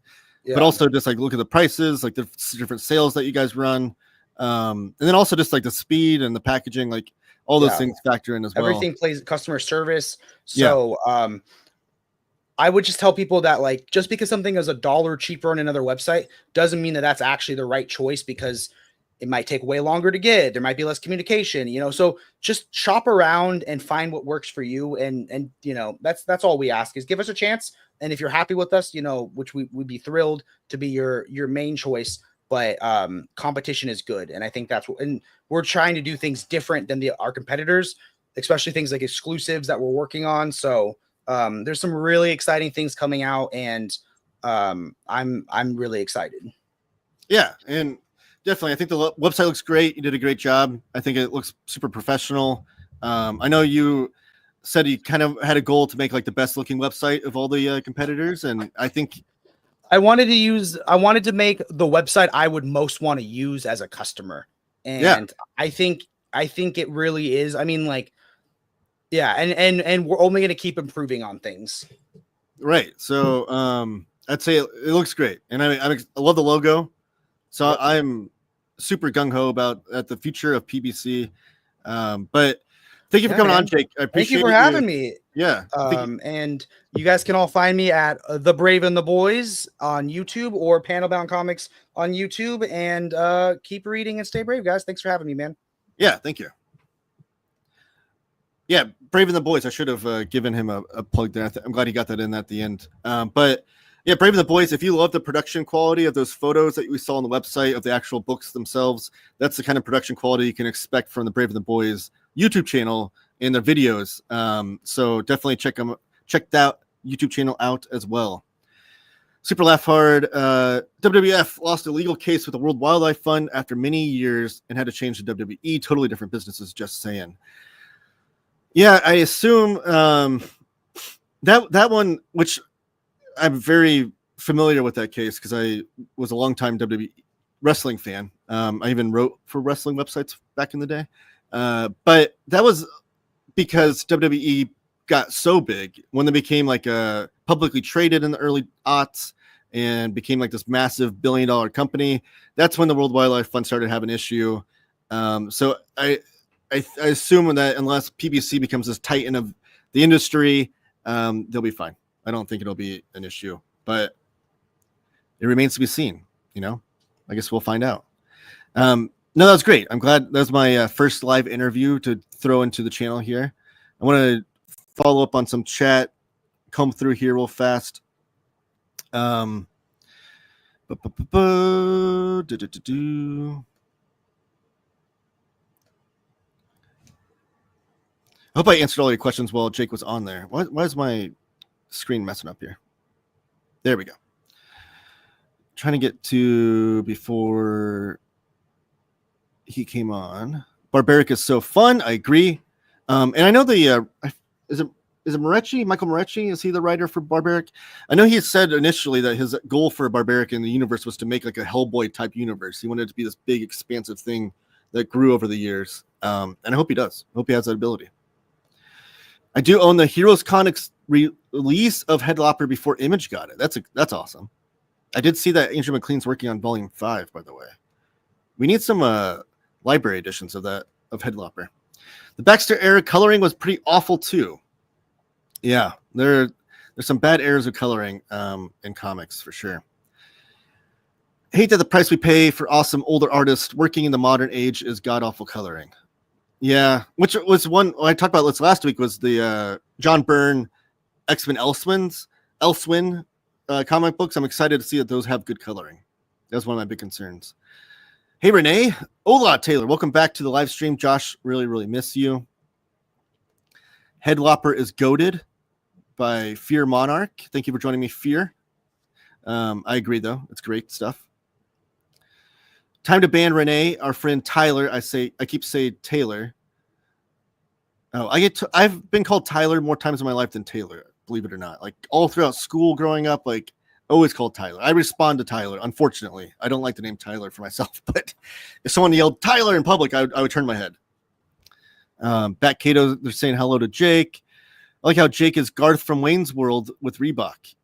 But also just like look at the prices, like the different sales that you guys run. And then also just like the speed and the packaging, like all those things factor in as well. Everything plays customer service. So I would just tell people that like just because something is $1 cheaper on another website doesn't mean that that's actually the right choice, because it might take way longer to get. There might be less communication, you know. So just shop around and find what works for you. And you know, that's all we ask is give us a chance. And if you're happy with us, you know, which we'd be thrilled to be your main choice. But competition is good, and I think that's what. And we're trying to do things different than our competitors, especially things like exclusives that we're working on. So there's some really exciting things coming out, and I'm really excited. Yeah, and definitely, I think the website looks great. You did a great job. I think it looks super professional. I know you said you kind of had a goal to make like the best looking website of all the competitors, and I think I wanted to make the website I would most want to use as a customer. And yeah. I think it really is. I mean, like, yeah, and we're only going to keep improving on things. Right. So I'd say it looks great, and I love the logo. So Yep. I'm super gung ho about the future of PBC. But thank you for coming on, Jake. I appreciate Thank you for having me. Yeah. And you guys can all find me at The Brave and the Boys on YouTube or Panelbound Comics on YouTube. And keep reading and stay brave, guys. Thanks for having me, man. Yeah, thank you. Yeah, Brave and the Boys. I should have given him a plug there. I'm glad he got that in at the end. But yeah, Brave and the Boys, if you love the production quality of those photos that we saw on the website of the actual books themselves, that's the kind of production quality you can expect from the Brave and the Boys YouTube channel and their videos. So definitely check that YouTube channel out as well. Super laugh hard. WWF lost a legal case with the World Wildlife Fund after many years and had to change to WWE. Totally different businesses, just saying. Yeah, I assume that one, which I'm very familiar with that case because I was a longtime WWE wrestling fan. I even wrote for wrestling websites back in the day. But that was because WWE got so big when they became like publicly traded in the early aughts and became like this massive billion-dollar company. That's when the World Wildlife Fund started having an issue. So I assume that unless PBC becomes this titan of the industry, they'll be fine. I don't think it'll be an issue, but it remains to be seen. You know, I guess we'll find out. No, that was great. I'm glad that was my first live interview to throw into the channel here. I want to follow up on some chat, comb through here real fast. I hope I answered all your questions while Jake was on there. Why is my screen messing up here? There we go. Trying to get to before he came on. Barbaric is so fun. I agree. And I know is it Moretti? Michael Moretti? Is he the writer for Barbaric? I know he said initially that his goal for Barbaric in the universe was to make like a Hellboy type universe. He wanted it to be this big, expansive thing that grew over the years. And I hope he does. I hope he has that ability. I do own the Heroes Comics release of Headlopper before Image got it. That's awesome. I did see that Andrew McLean's working on Volume 5, by the way. We need some library editions of Headlopper. The Baxter era coloring was pretty awful too. Yeah, there's some bad errors of coloring in comics for sure. I hate that the price we pay for awesome older artists working in the modern age is god awful coloring. Yeah, which was one I talked about this last week was the John Byrne X-Men Elsewin comic books. I'm excited to see that those have good coloring. That's one of my big concerns. Hey, Renee. Hola, Taylor. Welcome back to the live stream. Josh, really, really miss you. Headlopper is goated by Fear Monarch. Thank you for joining me, Fear. I agree, though. It's great stuff. Time to ban Renee, our friend Tyler. I keep saying Taylor. Oh, I've been called Tyler more times in my life than Taylor, believe it or not. Like all throughout school growing up, like always called Tyler. I respond to Tyler. Unfortunately, I don't like the name Tyler for myself, but if someone yelled Tyler in public, I would turn my head. Bat Cato, they're saying hello to Jake. I like how Jake is Garth from Wayne's World with Reebok.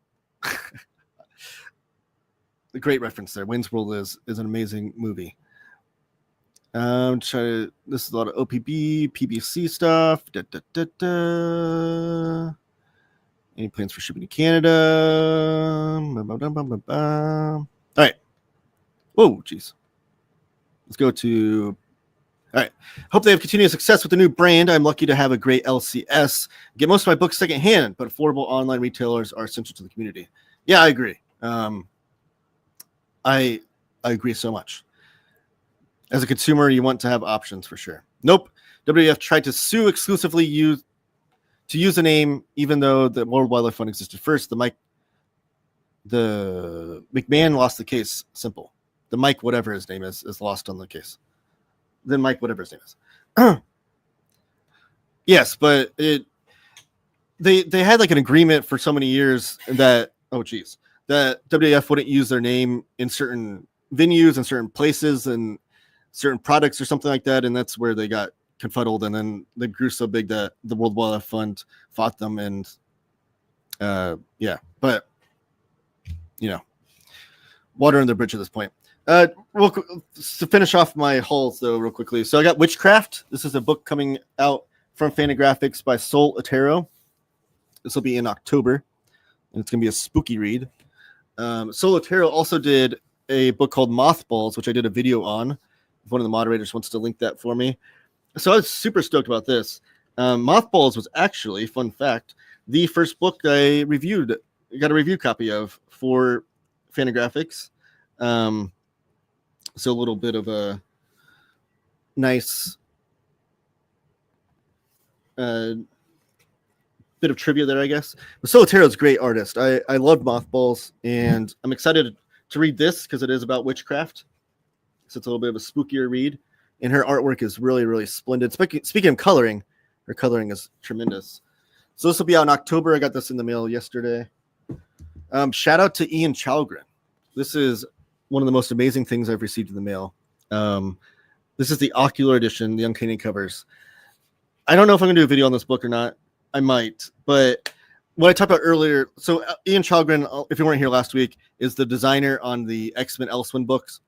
A great reference there. Wayne's World is an amazing movie. This is a lot of OPB, PBC stuff. Any plans for shipping to Canada? All right. Whoa, jeez. Let's go to. All right. Hope they have continued success with the new brand. I'm lucky to have a great LCS. Get most of my books secondhand, but affordable online retailers are essential to the community. Yeah, I agree. I agree so much. As a consumer, you want to have options for sure. Nope. WWF tried to sue exclusively use the name, even though the World Wildlife Fund existed first. The McMahon lost the case. Simple. The Mike, whatever his name is lost on the case. Then Mike, whatever his name is. Yes, but they had like an agreement for so many years that that WWF wouldn't use their name in certain venues and certain places and certain products or something like that, and that's where they got confuddled, and then they grew so big that the World Wildlife Fund fought them, and but water under the bridge at this point. To finish off my hauls though, real quickly. So I got Witchcraft. This is a book coming out from Fantagraphics by Sol Otero. This will be in October, and it's gonna be a spooky read. Sol Otero also did a book called Mothballs, which I did a video on. If one of the moderators wants to link that for me. So I was super stoked about this. Mothballs was actually, fun fact, the first book I reviewed, got a review copy of for Fantagraphics. So a little bit of a nice bit of trivia there, I guess. But Solotero's a great artist. I love Mothballs, and I'm excited to read this because it is about witchcraft. So it's a little bit of a spookier read. And her artwork is really, really splendid. Speaking of coloring, her coloring is tremendous. So this will be out in October. I got this in the mail yesterday. Shout out to Ian Chalgren. This is one of the most amazing things I've received in the mail. This is the Ocular Edition, the Uncanny covers. I don't know if I'm going to do a video on this book or not. I might. But what I talked about earlier, so Ian Chalgren, if you weren't here last week, is the designer on the X-Men Elsewind books.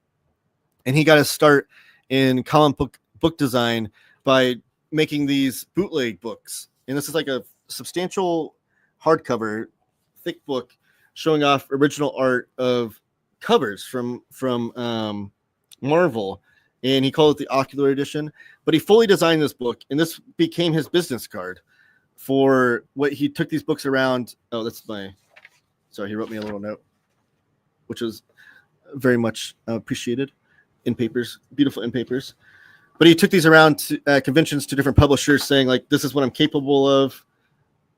And he got his start in comic book design by making these bootleg books. And this is like a substantial hardcover, thick book showing off original art of covers from Marvel. And he called it the Ocular Edition. But he fully designed this book, and this became his business card for what he took these books around. Oh, that's sorry, he wrote me a little note, which was very much appreciated. In papers, beautiful in papers. But he took these around to conventions to different publishers saying, like, this is what I'm capable of.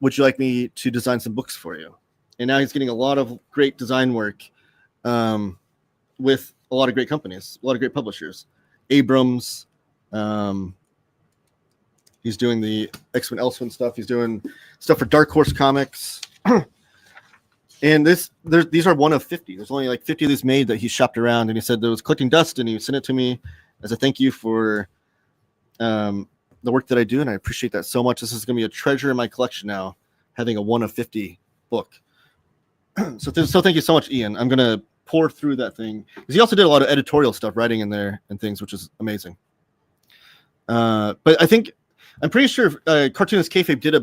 Would you like me to design some books for you? And now he's getting a lot of great design work with a lot of great companies, a lot of great publishers. Abrams. He's doing the X-Men Elsewind stuff. He's doing stuff for Dark Horse Comics. And these are one of 50. There's only like 50 of these made that he shopped around, and he said there was collecting dust, and he sent it to me as a thank you for the work that I do, and I appreciate that so much. This is going to be a treasure in my collection now, having a one of 50 book. So thank you so much, Ian. I'm going to pour through that thing, because he also did a lot of editorial stuff, writing in there and things, which is amazing. But I'm pretty sure Cartoonist Kayfabe did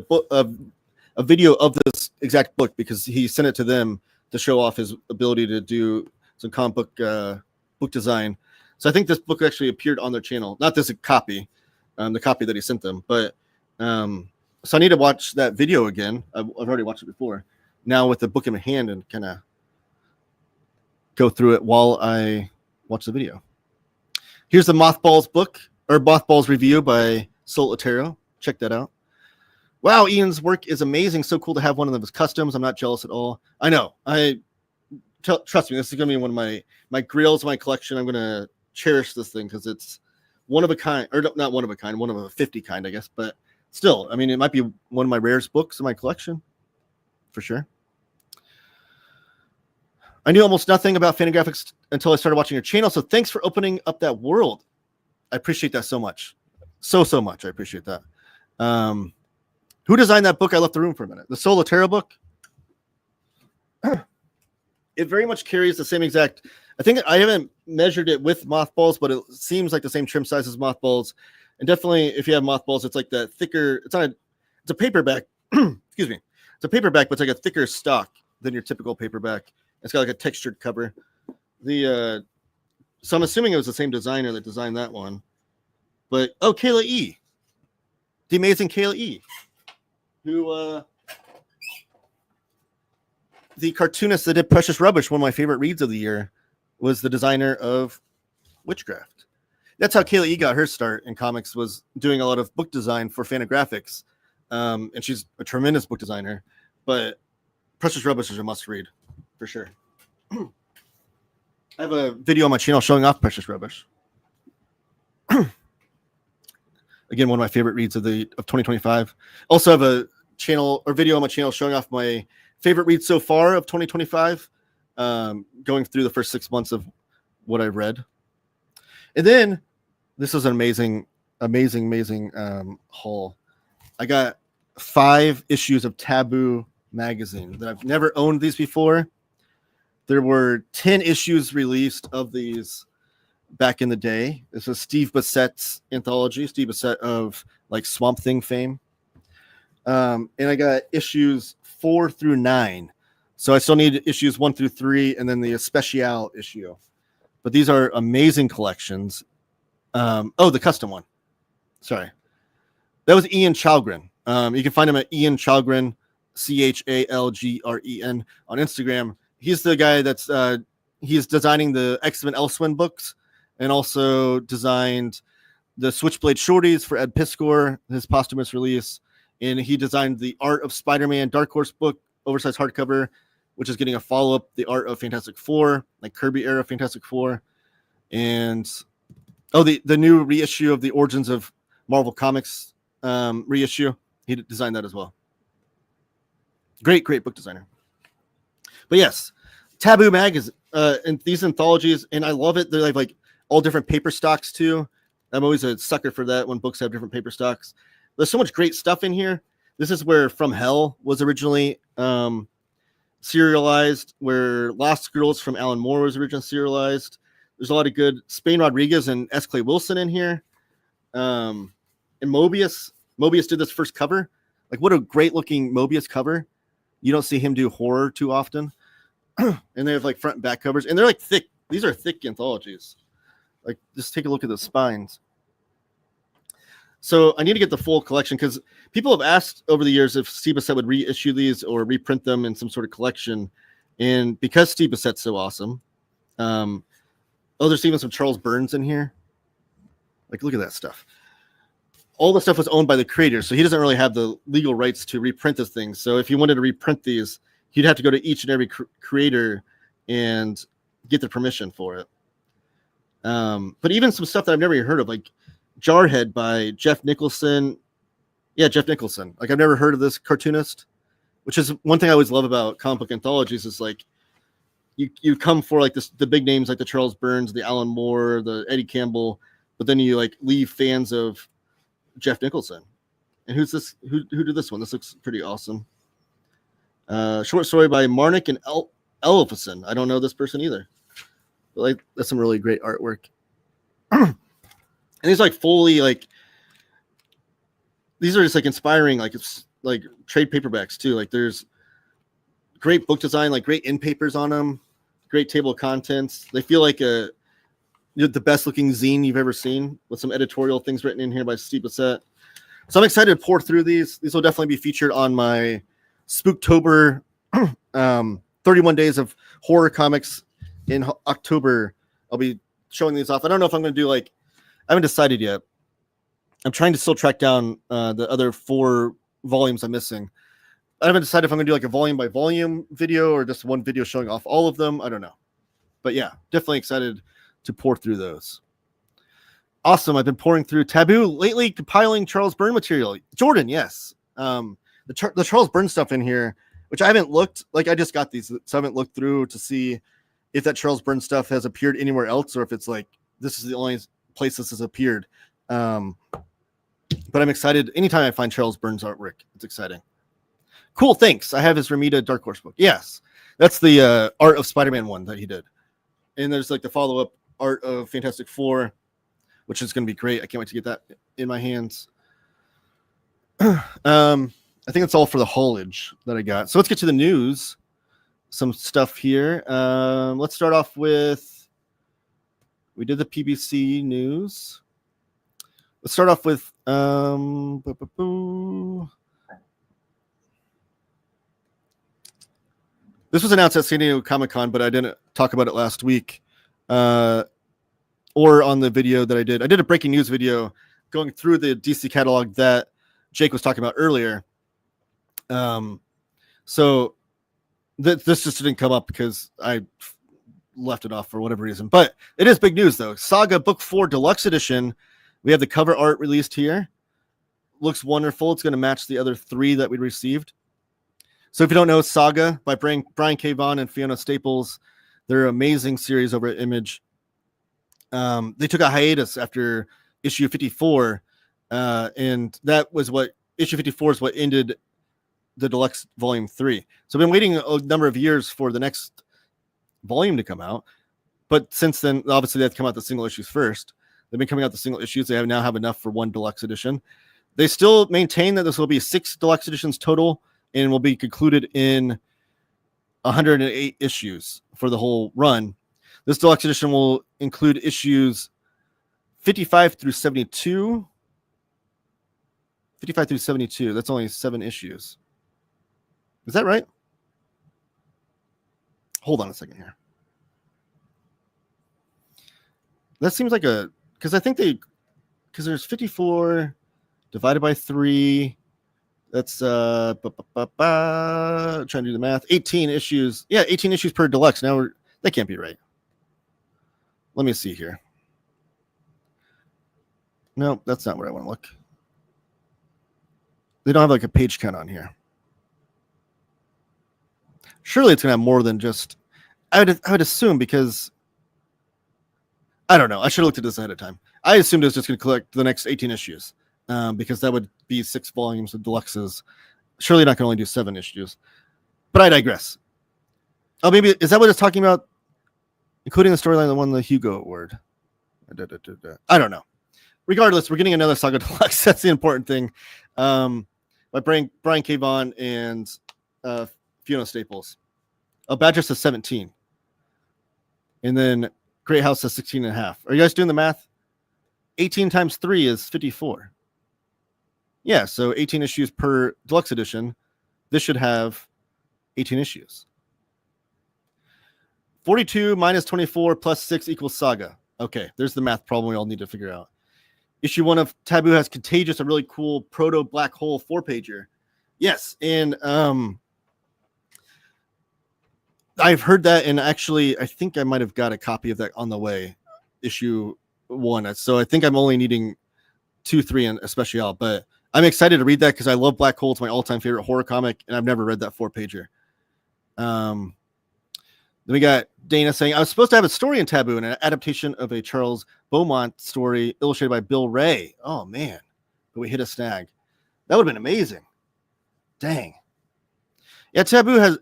a video of this exact book, because he sent it to them to show off his ability to do some comic book design. So I think this book actually appeared on their channel. Not this copy, the copy that he sent them. But so I need to watch that video again. I've already watched it before. Now with the book in my hand and kind of go through it while I watch the video. Here's the Mothballs book, or Mothballs review by Sol Otero. Check that out. Wow, Ian's work is amazing. So cool to have one of his customs. I'm not jealous at all. I know. Trust me, this is going to be one of my grails of my collection. I'm going to cherish this thing because it's one of a kind, or not one of a kind, one of a 50 kind, I guess. But still, I mean, it might be one of my rarest books in my collection, for sure. I knew almost nothing about Fantagraphics until I started watching your channel. So thanks for opening up that world. I appreciate that so much. So much. I appreciate that. Who designed that book? I left the room for a minute. The Sol Otero book. It very much carries the same exact. I think I haven't measured it with Mothballs, but it seems like the same trim size as Mothballs. And definitely, if you have Mothballs, it's like that thicker. It's a paperback. Excuse me. It's a paperback, but it's like a thicker stock than your typical paperback. It's got like a textured cover. So I'm assuming it was the same designer that designed that one. But Kayla E, the amazing Kayla E, who the cartoonist that did Precious Rubbish, one of my favorite reads of the year, was the designer of Witchcraft. That's how Kayla E got her start in comics, was doing a lot of book design for Fantagraphics. And she's a tremendous book designer. But Precious Rubbish is a must read for sure. I have a video on my channel showing off Precious Rubbish. Again, one of my favorite reads of 2025. Also have a channel or video on my channel showing off my favorite reads so far of 2025, going through the first 6 months of what I've read. And then this was an amazing haul. I got 5 issues of Taboo magazine that I've never owned these before. There were 10 issues released of these back in the day. This was Steve Bissett's anthology, Steve Bissett of like Swamp Thing fame. And I got issues 4 through 9. So I still need issues 1 through 3 and then the Especial issue. But these are amazing collections. The custom one. Sorry. That was Ian Chalgren. You can find him at Ian Chalgren, Chalgren, on Instagram. He's the guy that's he's designing the X-Men Elsewhere books and also designed the Switchblade Shorties for Ed Piskor, his posthumous release. And he designed the Art of Spider-Man Dark Horse book, oversized hardcover, which is getting a follow-up, the Art of Fantastic Four, like Kirby era Fantastic Four. And the new reissue of the Origins of Marvel Comics reissue. He designed that as well. Great book designer. But yes, Taboo magazine and these anthologies, and I love it. They're like all different paper stocks too. I'm always a sucker for that when books have different paper stocks. There's so much great stuff in here. This is where From Hell was originally serialized, where Lost Girls from Alan Moore was originally serialized. There's a lot of good Spain Rodriguez and S. Clay Wilson in here. And Mobius did this first cover. Like, what a great looking Mobius cover. You don't see him do horror too often. And they have like front and back covers, and they're like thick. These are thick anthologies. Like, just take a look at the spines. So I need to get the full collection because people have asked over the years if Steve Bissett would reissue these or reprint them in some sort of collection. And because Steve Bissett's so awesome, there's even some Charles Burns in here. Like, look at that stuff. All the stuff was owned by the creator, so he doesn't really have the legal rights to reprint this thing. So if he wanted to reprint these, he'd have to go to each and every creator and get the permission for it. But even some stuff that I've never heard of, like Jarhead by Jeff Nicholson. Yeah, Jeff Nicholson. Like, I've never heard of this cartoonist, which is one thing I always love about comic book anthologies is like you come for like the big names like the Charles Burns, the Alan Moore, the Eddie Campbell, but then you like leave fans of Jeff Nicholson. And who's this? Who did this one? This looks pretty awesome. Short story by Marnik and Elfison. I don't know this person either. But like, that's some really great artwork. And these like fully like these are just like inspiring, like it's like trade paperbacks too. Like, there's great book design, like great in papers on them, great table of contents. They feel like the best looking zine you've ever seen with some editorial things written in here by Steve Bissett. So I'm excited to pour through these. These will definitely be featured on my Spooktober 31 days of horror comics in October. I'll be showing these off. I don't know if I'm going to do like, I haven't decided yet. I'm trying to still track down the other 4 volumes I'm missing. I haven't decided if I'm going to do like a volume by volume video or just one video showing off all of them. I don't know. But yeah, definitely excited to pour through those. Awesome. I've been pouring through Taboo lately, compiling Charles Byrne material. Jordan, yes. The Charles Byrne stuff in here, which I haven't looked, like I just got these, so I haven't looked through to see if that Charles Byrne stuff has appeared anywhere else or if it's like, this is the only place this has appeared. But I'm excited. Anytime I find Charles Burns artwork, it's exciting. Cool, thanks. I have his Ramita Dark Horse book. Yes, that's the Art of Spider-Man one that he did. And there's like the follow-up Art of Fantastic Four, which is going to be great. I can't wait to get that in my hands. I think it's all for the haulage that I got. So let's get to the news. Some stuff here. Let's start off with, we did the PBC news. Let's start off with this was announced at San Diego Comic-Con, but I didn't talk about it last week or on the video that I did. I did a breaking news video going through the DC catalog that Jake was talking about earlier. So this just didn't come up because I left it off for whatever reason. But it is big news, though. Saga Book 4 Deluxe Edition. We have the cover art released here. Looks wonderful. It's going to match the other 3 that we received. So if you don't know, Saga by Brian K. Vaughan and Fiona Staples, they're an amazing series over at Image. They took a hiatus after issue 54, and that was what issue 54 is what ended the Deluxe Volume 3. So I've been waiting a number of years for the next volume to come out. But since then, obviously, they have to come out the single issues first. They've been coming out the single issues. They now have enough for 1 deluxe edition. They still maintain that this will be 6 deluxe editions total and will be concluded in 108 issues for the whole run. This deluxe edition will include issues 55 through 72. 55 through 72. That's only 7 issues. Is that right? Hold on a second here. That seems like because I think because there's 54 divided by 3. That's trying to do the math. 18 issues. Yeah, 18 issues per deluxe. Now that can't be right. Let me see here. No, that's not where I want to look. They don't have like a page count on here. Surely it's going to have more than just, I would assume, because I don't know. I should have looked at this ahead of time. I assumed it was just going to collect the next 18 issues because that would be 6 volumes of deluxes. Surely not going to only do 7 issues. But I digress. Oh, maybe, is that what it's talking about? Including the storyline that won the Hugo Award. I don't know. Regardless, we're getting another Saga Deluxe. That's the important thing. By Brian K. Vaughan and Fiona Staples. Badger says 17. And then Great House says 16 and a half. Are you guys doing the math? 18 times 3 is 54. Yeah, so 18 issues per deluxe edition. This should have 18 issues. 42 minus 24 plus 6 equals Saga. Okay, there's the math problem we all need to figure out. Issue 1 of Taboo has Contagious, a really cool proto black hole 4-pager. Yes, and I've heard that, and actually, I think I might have got a copy of that on the way, issue 1. So I think I'm only needing 2, 3, and a special, but I'm excited to read that because I love Black Hole. It's my all-time favorite horror comic, and I've never read that 4-pager. Then we got Dana saying, I was supposed to have a story in Taboo, an adaptation of a Charles Beaumont story illustrated by Bill Ray. Oh, man. But we hit a snag. That would have been amazing. Dang. Yeah, Taboo has,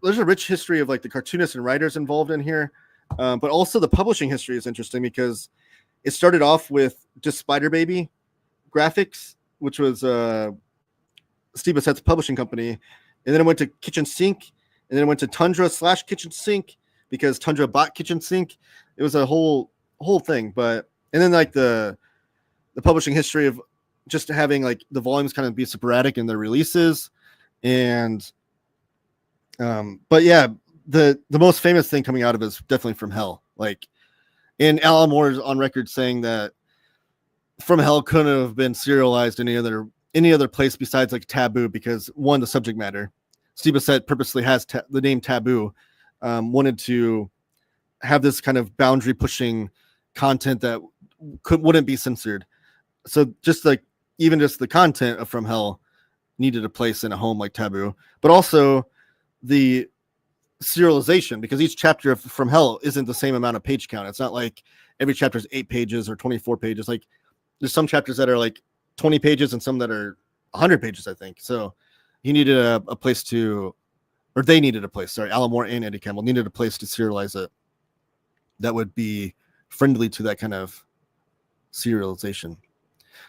there's a rich history of, the cartoonists and writers involved in here. But also the publishing history is interesting because it started off with just Spider Baby Graphics, which was Steve Bassett's publishing company. And then it went to Kitchen Sink. And then it went to Tundra/Kitchen Sink because Tundra bought Kitchen Sink. It was a whole thing. And then the publishing history of just having the volumes kind of be sporadic in their releases. And but yeah, the most famous thing coming out of it is definitely From Hell. And Alan Moore is on record saying that From Hell couldn't have been serialized any other place besides Taboo because one, the subject matter. Steve Bassett purposely has the name Taboo, wanted to have this kind of boundary pushing content that wouldn't be censored. So just even just the content of From Hell needed a place in a home like Taboo, but also the serialization because each chapter of From Hell isn't the same amount of page count. It's not like every chapter is 8 pages or 24 pages. There's some chapters that are 20 pages and some that are 100 pages, I think. So he needed a place they needed a place. Sorry, Alan Moore and Eddie Campbell needed a place to serialize it that would be friendly to that kind of serialization.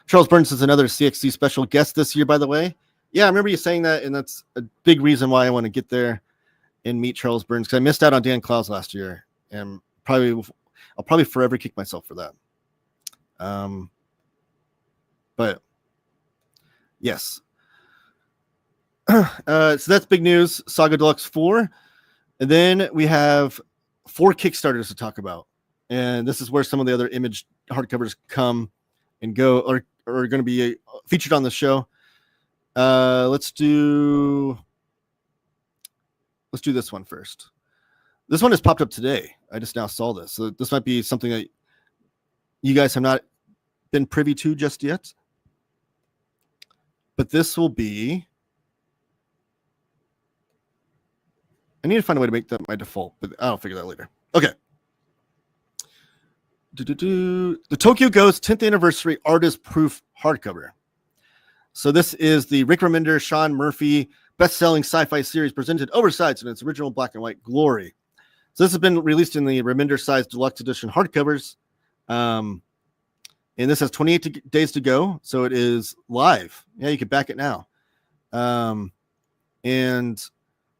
Charles Burns is another CXC special guest this year, by the way. Yeah, I remember you saying that, and that's a big reason why I want to get there and meet Charles Burns, because I missed out on Dan Clowes last year, and I'll probably forever kick myself for that. But yes. So that's big news. Saga Deluxe 4. And then we have 4 Kickstarters to talk about. And this is where some of the other Image hardcovers come and go, or are going to be featured on the show. Let's do this one first. This one has popped up today. I just now saw this. So this might be something that you guys have not been privy to just yet. But this will be... I need to find a way to make that my default, but I'll figure that later. Okay. The Tokyo Ghost 10th Anniversary Artist Proof Hardcover. So this is the Rick Remender, Sean Murphy best-selling sci-fi series presented oversized in its original black and white glory. So this has been released in the Remender Size Deluxe Edition hardcovers. And this has 28 days to go, so it is live. Yeah, you can back it now. And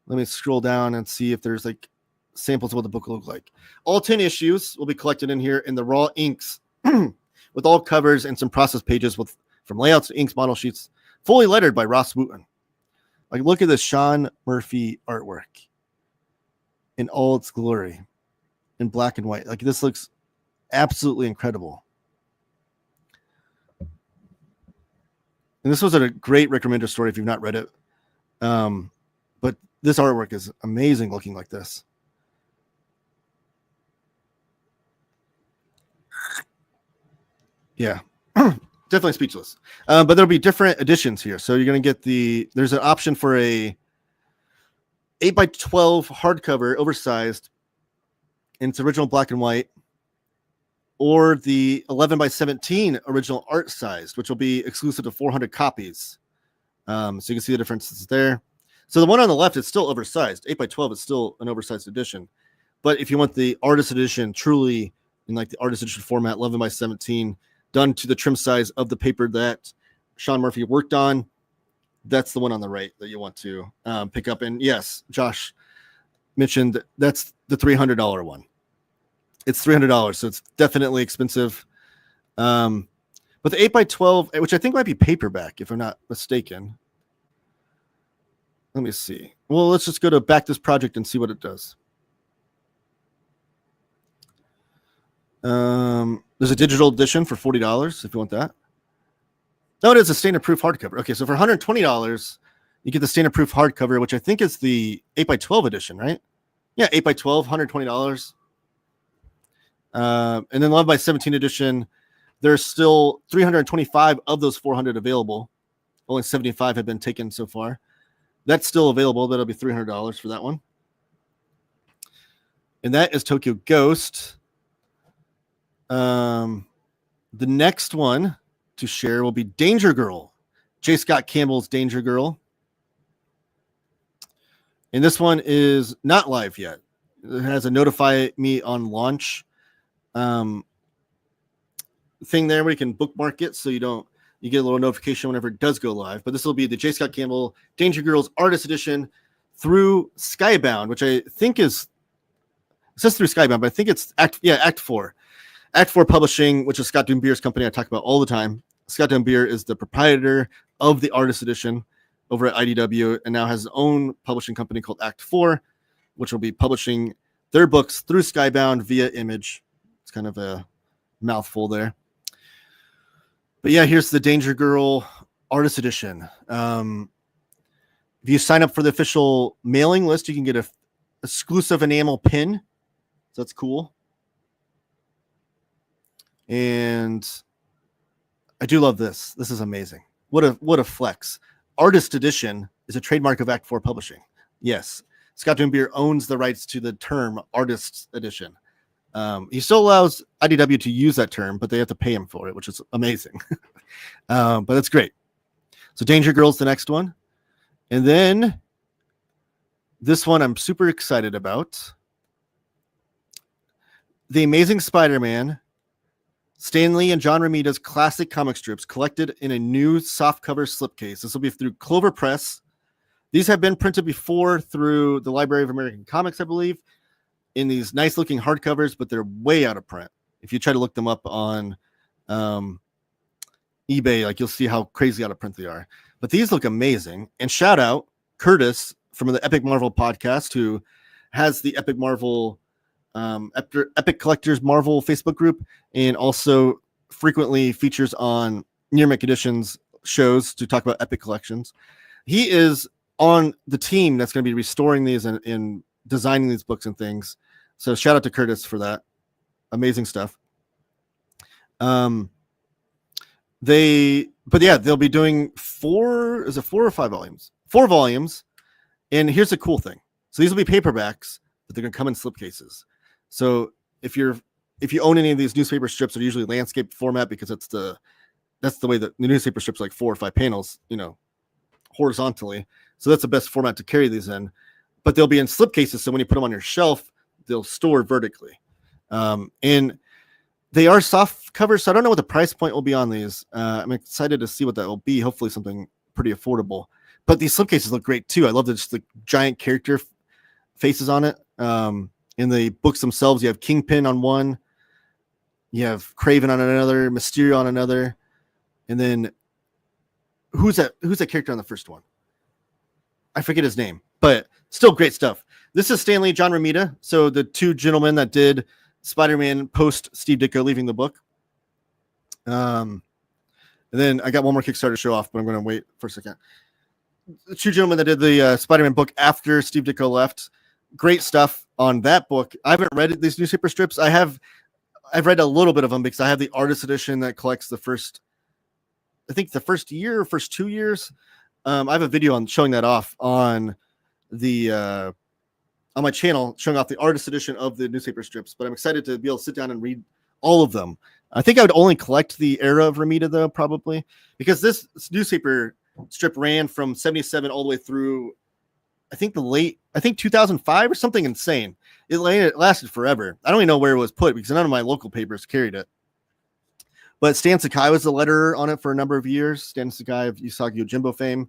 let me scroll down and see if there's like samples of what the book will look like. All 10 issues will be collected in here in the raw inks with all covers and some process pages from layouts to inks, model sheets, fully lettered by Ross Wooten. Like, look at this Sean Murphy artwork in all its glory in black and white. Like, this looks absolutely incredible. And this was a great Rick Remender story if you've not read it. But this artwork is amazing looking like this. Yeah, definitely speechless. But there'll be different editions here. So you're going to get there's an option for a 8x12 hardcover, oversized, in its original black and white, or the 11x17 original art sized, which will be exclusive to 400 copies. So you can see the differences there. So the one on the left is still oversized. 8x12 is still an oversized edition. But if you want the artist edition, truly in like the artist edition format, 11x17, done to the trim size of the paper that Sean Murphy worked on, that's the one on the right that you want to pick up. And yes, Josh mentioned that's the $300 one. It's $300, so it's definitely expensive. But the 8x12, which I think might be paperback, if I'm not mistaken. Let me see. Well, let's just go to back this project and see what it does. There's a digital edition for $40 if you want that. No, it is a standard proof hardcover. Okay, so for $120, you get the standard proof hardcover, which I think is the 8x12 edition, right? Yeah, 8x12, $120. And then 11x17 edition, there's still 325 of those 400 available. Only 75 have been taken so far. That's still available. That'll be $300 for that one. And that is Tokyo Ghost. The next one to share will be Danger Girl, J. Scott Campbell's Danger Girl. And this one is not live yet. It has a notify me on launch thing there where you can bookmark it so you get a little notification whenever it does go live. But this will be the J. Scott Campbell Danger Girls Artist Edition through Skybound, which I think it says through Skybound, but I think it's Act 4. Act 4 Publishing, which is Scott Doombeer's company I talk about all the time. Scott Doombeer is the proprietor of the Artist Edition over at IDW and now has his own publishing company called Act 4, which will be publishing their books through Skybound via Image. It's kind of a mouthful there. But yeah, here's the Danger Girl Artist Edition. If you sign up for the official mailing list, you can get a exclusive enamel pin. So that's cool. And I do love this. This is amazing. What a flex. Artist Edition is a trademark of Act 4 Publishing. Yes, Scott Doombeer owns the rights to the term Artist Edition. He still allows IDW to use that term, but they have to pay him for it, which is amazing. But that's great. So Danger Girl's the next one. And then this one I'm super excited about. The Amazing Spider-Man Stan Lee and John Romita's classic comic strips collected in a new softcover slipcase. This will be through Clover Press. These have been printed before through the Library of American Comics, I believe, in these nice looking hardcovers, but they're way out of print. If you try to look them up on eBay, like you'll see how crazy out of print they are. But these look amazing. And shout out Curtis from the Epic Marvel podcast, who has the Epic Marvel Epic Collectors Marvel Facebook group, and also frequently features on Near Mint Editions shows to talk about Epic collections. He is on the team that's going to be restoring these and designing these books and things. So shout out to Curtis for that. Amazing stuff. They'll be doing 4 or 5 volumes? 4 volumes. And here's the cool thing. So these will be paperbacks, but they're going to come in slipcases. So if you own any of these newspaper strips, they're usually landscape format because that's the way that the newspaper strips, like 4 or 5 panels, horizontally. So that's the best format to carry these in. But they'll be in slipcases, so when you put them on your shelf, they'll store vertically. And they are soft covers, so I don't know what the price point will be on these. I'm excited to see what that will be. Hopefully something pretty affordable. But these slipcases look great too. I love the giant character faces on it. In the books themselves, you have Kingpin on one, you have Kraven on another, Mysterio on another, and then who's that character on the first one? I forget his name, but still great stuff. This is Stan Lee, John Romita, so the 2 gentlemen that did Spider-Man post Steve Ditko leaving the book. And then I got one more Kickstarter to show off, but I'm going to wait for a second. The 2 gentlemen that did the Spider-Man book after Steve Ditko left. Great stuff on that book. I haven't read these newspaper strips. I've read a little bit of them because I have the artist edition that collects the first 2 years. I have a video on showing that off on the on my channel, showing off the artist edition of the newspaper strips. But I'm excited to be able to sit down and read all of them. I think I would only collect the era of Romita though, probably, because this newspaper strip ran from 77 all the way through I think 2005 or something insane. It lasted forever. I don't even know where it was put because none of my local papers carried it. But Stan Sakai was the letterer on it for a number of years. Stan Sakai of Usagi Yojimbo fame.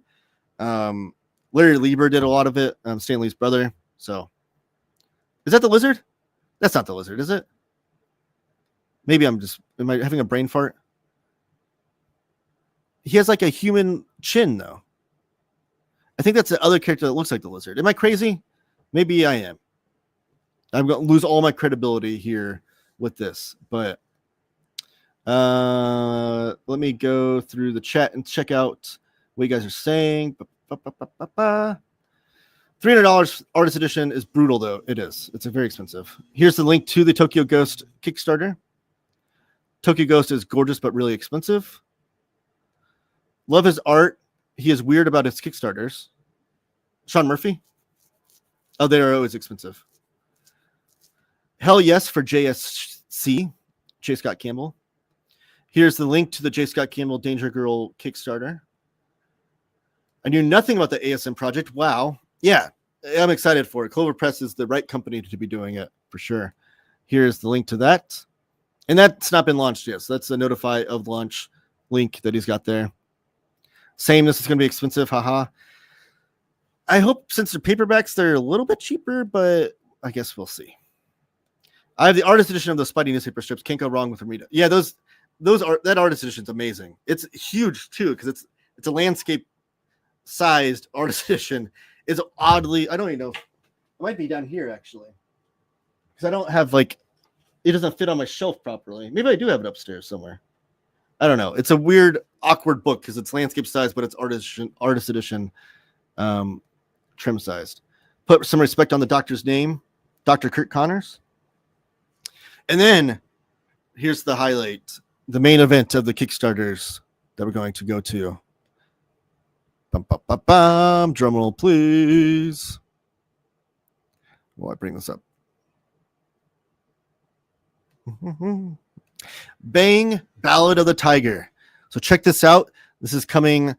Larry Lieber did a lot of it. Stan Lee's brother. So, is that the lizard? That's not the lizard, is it? Maybe am I having a brain fart? He has like a human chin, though. I think that's the other character that looks like the lizard. Am I crazy? Maybe I am. I'm going to lose all my credibility here with this. But let me go through the chat and check out what you guys are saying. $300 artist edition is brutal, though. It is. It's very expensive. Here's the link to the Tokyo Ghost Kickstarter. Tokyo Ghost is gorgeous, but really expensive. Love his art. He is weird about his Kickstarters. Sean Murphy. Oh, they are always expensive. Hell yes for JSC. J. Scott Campbell. Here's the link to the J. Scott Campbell Danger Girl Kickstarter. I knew nothing about the ASM project. Wow. Yeah, I'm excited for it. Clover Press is the right company to be doing it for sure. Here's the link to that. And that's not been launched yet. So that's the notify of launch link that he's got there. Same, this is going to be expensive. Haha. I hope since they're paperbacks, they're a little bit cheaper, but I guess we'll see. I have the artist edition of the Spidey newspaper strips. Can't go wrong with Romita. Yeah, that artist edition is amazing. It's huge too because it's a landscape sized artist edition. It's oddly, I don't even know. It might be down here actually because I don't have it doesn't fit on my shelf properly. Maybe I do have it upstairs somewhere. I don't know. It's a weird, awkward book because it's landscape sized, but it's artist edition, trim sized. Put some respect on the doctor's name, Dr. Kurt Connors. And then here's the highlight, the main event of the Kickstarters that we're going to go to. Bum, bum, bum, bum. Drum roll, please. While I bring this up. Bang, Ballad of the Tiger. So check this out. This is coming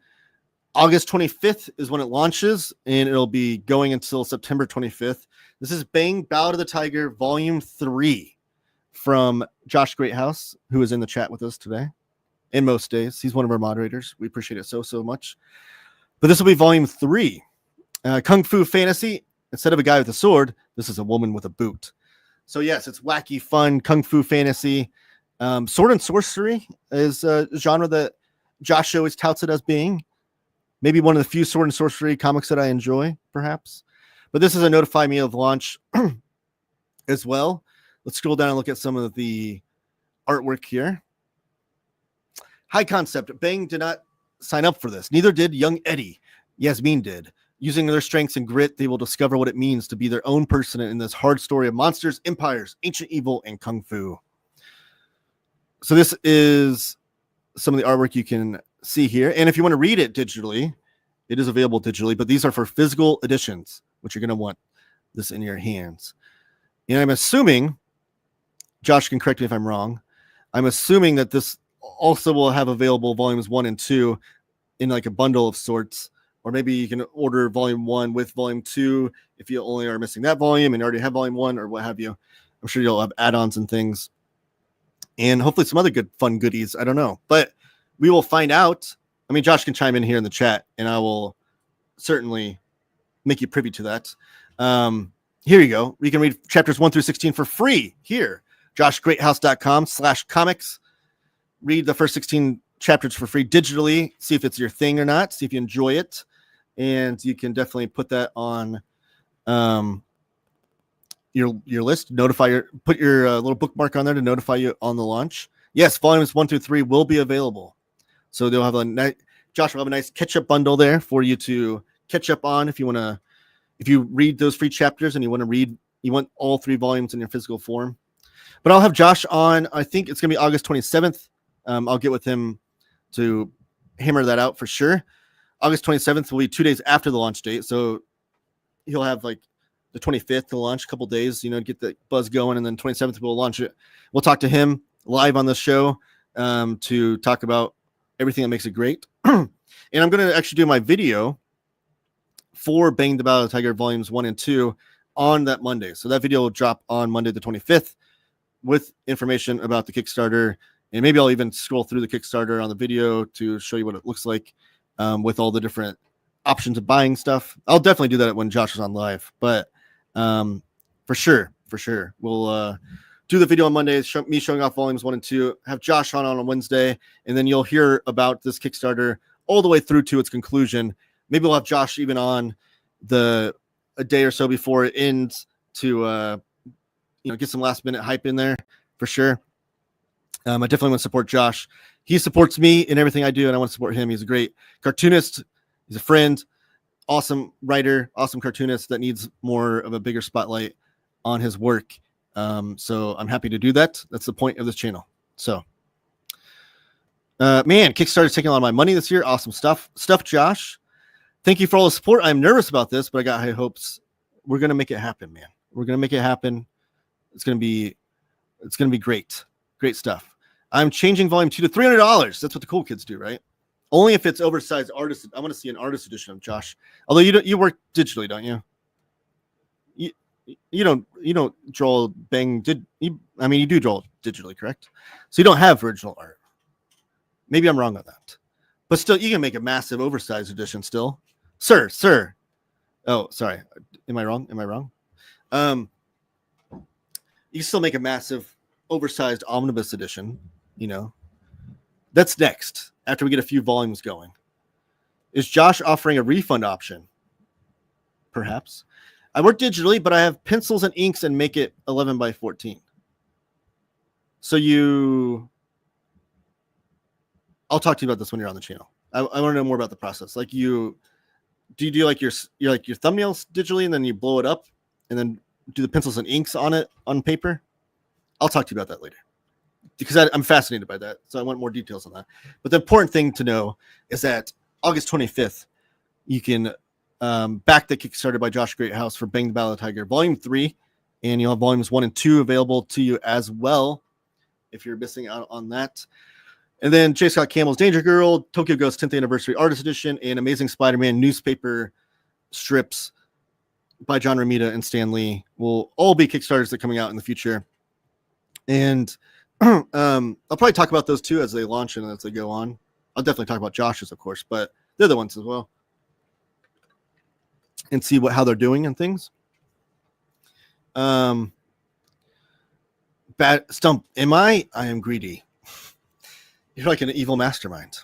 August 25th is when it launches, and it'll be going until September 25th. This is Bang, Ballad of the Tiger, Volume 3 from Josh Greathouse, who is in the chat with us today. In most days, he's one of our moderators. We appreciate it so much. But this will be volume 3, Kung Fu Fantasy. Instead of a guy with a sword, this is a woman with a boot. So yes, it's wacky, fun Kung Fu Fantasy. Sword and sorcery is a genre that Josh always touts it as being. Maybe one of the few sword and sorcery comics that I enjoy, perhaps. But this is a notify me of launch as well. Let's scroll down and look at some of the artwork here. High concept. Bang did not sign up for this. Neither did young Eddie. Yasmin did. Using their strengths and grit, they will discover what it means to be their own person in this hard story of monsters, empires, ancient evil, and kung fu. So this is some of the artwork you can see here. And if you want to read it digitally, it is available digitally, but these are for physical editions, which you're going to want this in your hands. And I'm assuming, Josh can correct me if I'm wrong, I'm assuming that this also will have available volumes 1 and 2 in like a bundle of sorts, or maybe you can order volume 1 with volume 2 if you only are missing that volume and you already have volume 1 or what have you. I'm sure you'll have add-ons and things, and hopefully some other good fun goodies. I don't know, but we will find out. I mean, Josh can chime in here in the chat, and I will certainly make you privy to that. Here you go. You can read chapters 1 through 16 for free here. joshgreathouse.com/comics. Read the first 16 chapters for free digitally. See if it's your thing or not. See if you enjoy it. And you can definitely put that on your list. Put your little bookmark on there to notify you on the launch. Yes, volumes 1 through 3 will be available. So they'll have Josh will have a nice catch-up bundle there for you to catch up on if you read those free chapters and you want all 3 volumes in your physical form. But I'll have Josh on, I think it's going to be August 27th. I'll get with him to hammer that out for sure. August 27th will be 2 days after the launch date. So he'll have like the 25th to launch, a couple days, get the buzz going. And then 27th, we'll launch it. We'll talk to him live on the show to talk about everything that makes it great. And I'm going to actually do my video for Bang the Battle of the Tiger volumes 1 and 2 on that Monday. So that video will drop on Monday, the 25th with information about the Kickstarter. And maybe I'll even scroll through the Kickstarter on the video to show you what it looks like with all the different options of buying stuff. I'll definitely do that when Josh is on live, but for sure, we'll do the video on Monday, me showing off volumes 1 and 2, have Josh on Wednesday, and then you'll hear about this Kickstarter all the way through to its conclusion. Maybe we'll have Josh even on a day or so before it ends to get some last minute hype in there for sure. I definitely want to support Josh. He supports me in everything I do, and I want to support him. He's a great cartoonist. He's a friend, awesome writer, awesome cartoonist that needs more of a bigger spotlight on his work. So I'm happy to do that. That's the point of this channel. So, Kickstarter's taking a lot of my money this year. Awesome stuff, Josh. Thank you for all the support. I'm nervous about this, but I got high hopes. We're going to make it happen, man. We're going to make it happen. It's going to be great. Great stuff. I'm changing volume 2 to $300. That's what the cool kids do, right? Only if it's oversized artist. I want to see an artist edition of Josh. Although you work digitally, don't you? You don't draw Bang. You do draw digitally, correct? So you don't have original art. Maybe I'm wrong on that. But still, you can make a massive oversized edition still. Sir. Oh, sorry. Am I wrong? You can still make a massive oversized omnibus edition, That's next after we get a few volumes going. Is Josh offering a refund option? Perhaps. I work digitally, but I have pencils and inks and make it 11 by 14. So I'll talk to you about this when you're on the channel. I want to know more about the process. Like do you do like your thumbnails digitally and then you blow it up and then do the pencils and inks on it on paper? I'll talk to you about that later because I'm fascinated by that. So I want more details on that. But the important thing to know is that August 25th, you can back the Kickstarter by Josh Greathouse for Bang the Battle of the Tiger Volume 3. And you'll have volumes 1 and 2 available to you as well if you're missing out on that. And then J. Scott Campbell's Danger Girl, Tokyo Ghost 10th Anniversary Artist Edition, and Amazing Spider-Man newspaper strips by John Romita and Stan Lee will all be Kickstarters that are coming out in the future. And I'll probably talk about those too as they launch and as they go on. I'll definitely talk about Josh's, of course, but they're the ones as well, and see how they're doing and things. Bad Stump, I am greedy. You're like an evil mastermind.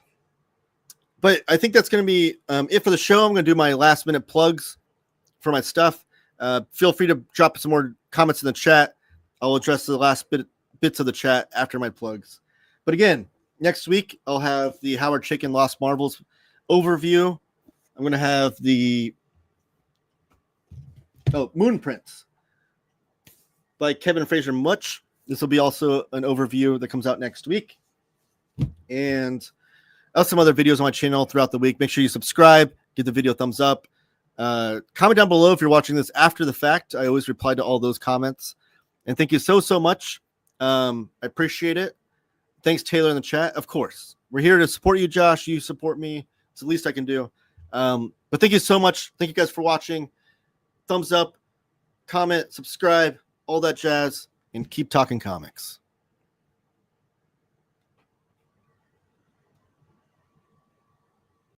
But I think that's going to be it for the show. I'm going to do my last minute plugs for my stuff. Feel free to drop some more comments in the chat. I'll address the last bits of the chat after my plugs. But again, next week, I'll have the Howard Chaykin Lost Marvels overview. I'm going to have the Moon Prince by Kevin Fraser Much. This will be also an overview that comes out next week. And I'll have some other videos on my channel throughout the week. Make sure you subscribe, give the video a thumbs up. Comment down below if you're watching this after the fact. I always reply to all those comments. And thank you so much. I appreciate it. Thanks, Taylor, in the chat. Of course, we're here to support you, Josh. You support me. It's the least I can do. But thank you so much. Thank you guys for watching. Thumbs up, comment, subscribe, all that jazz, and keep talking comics.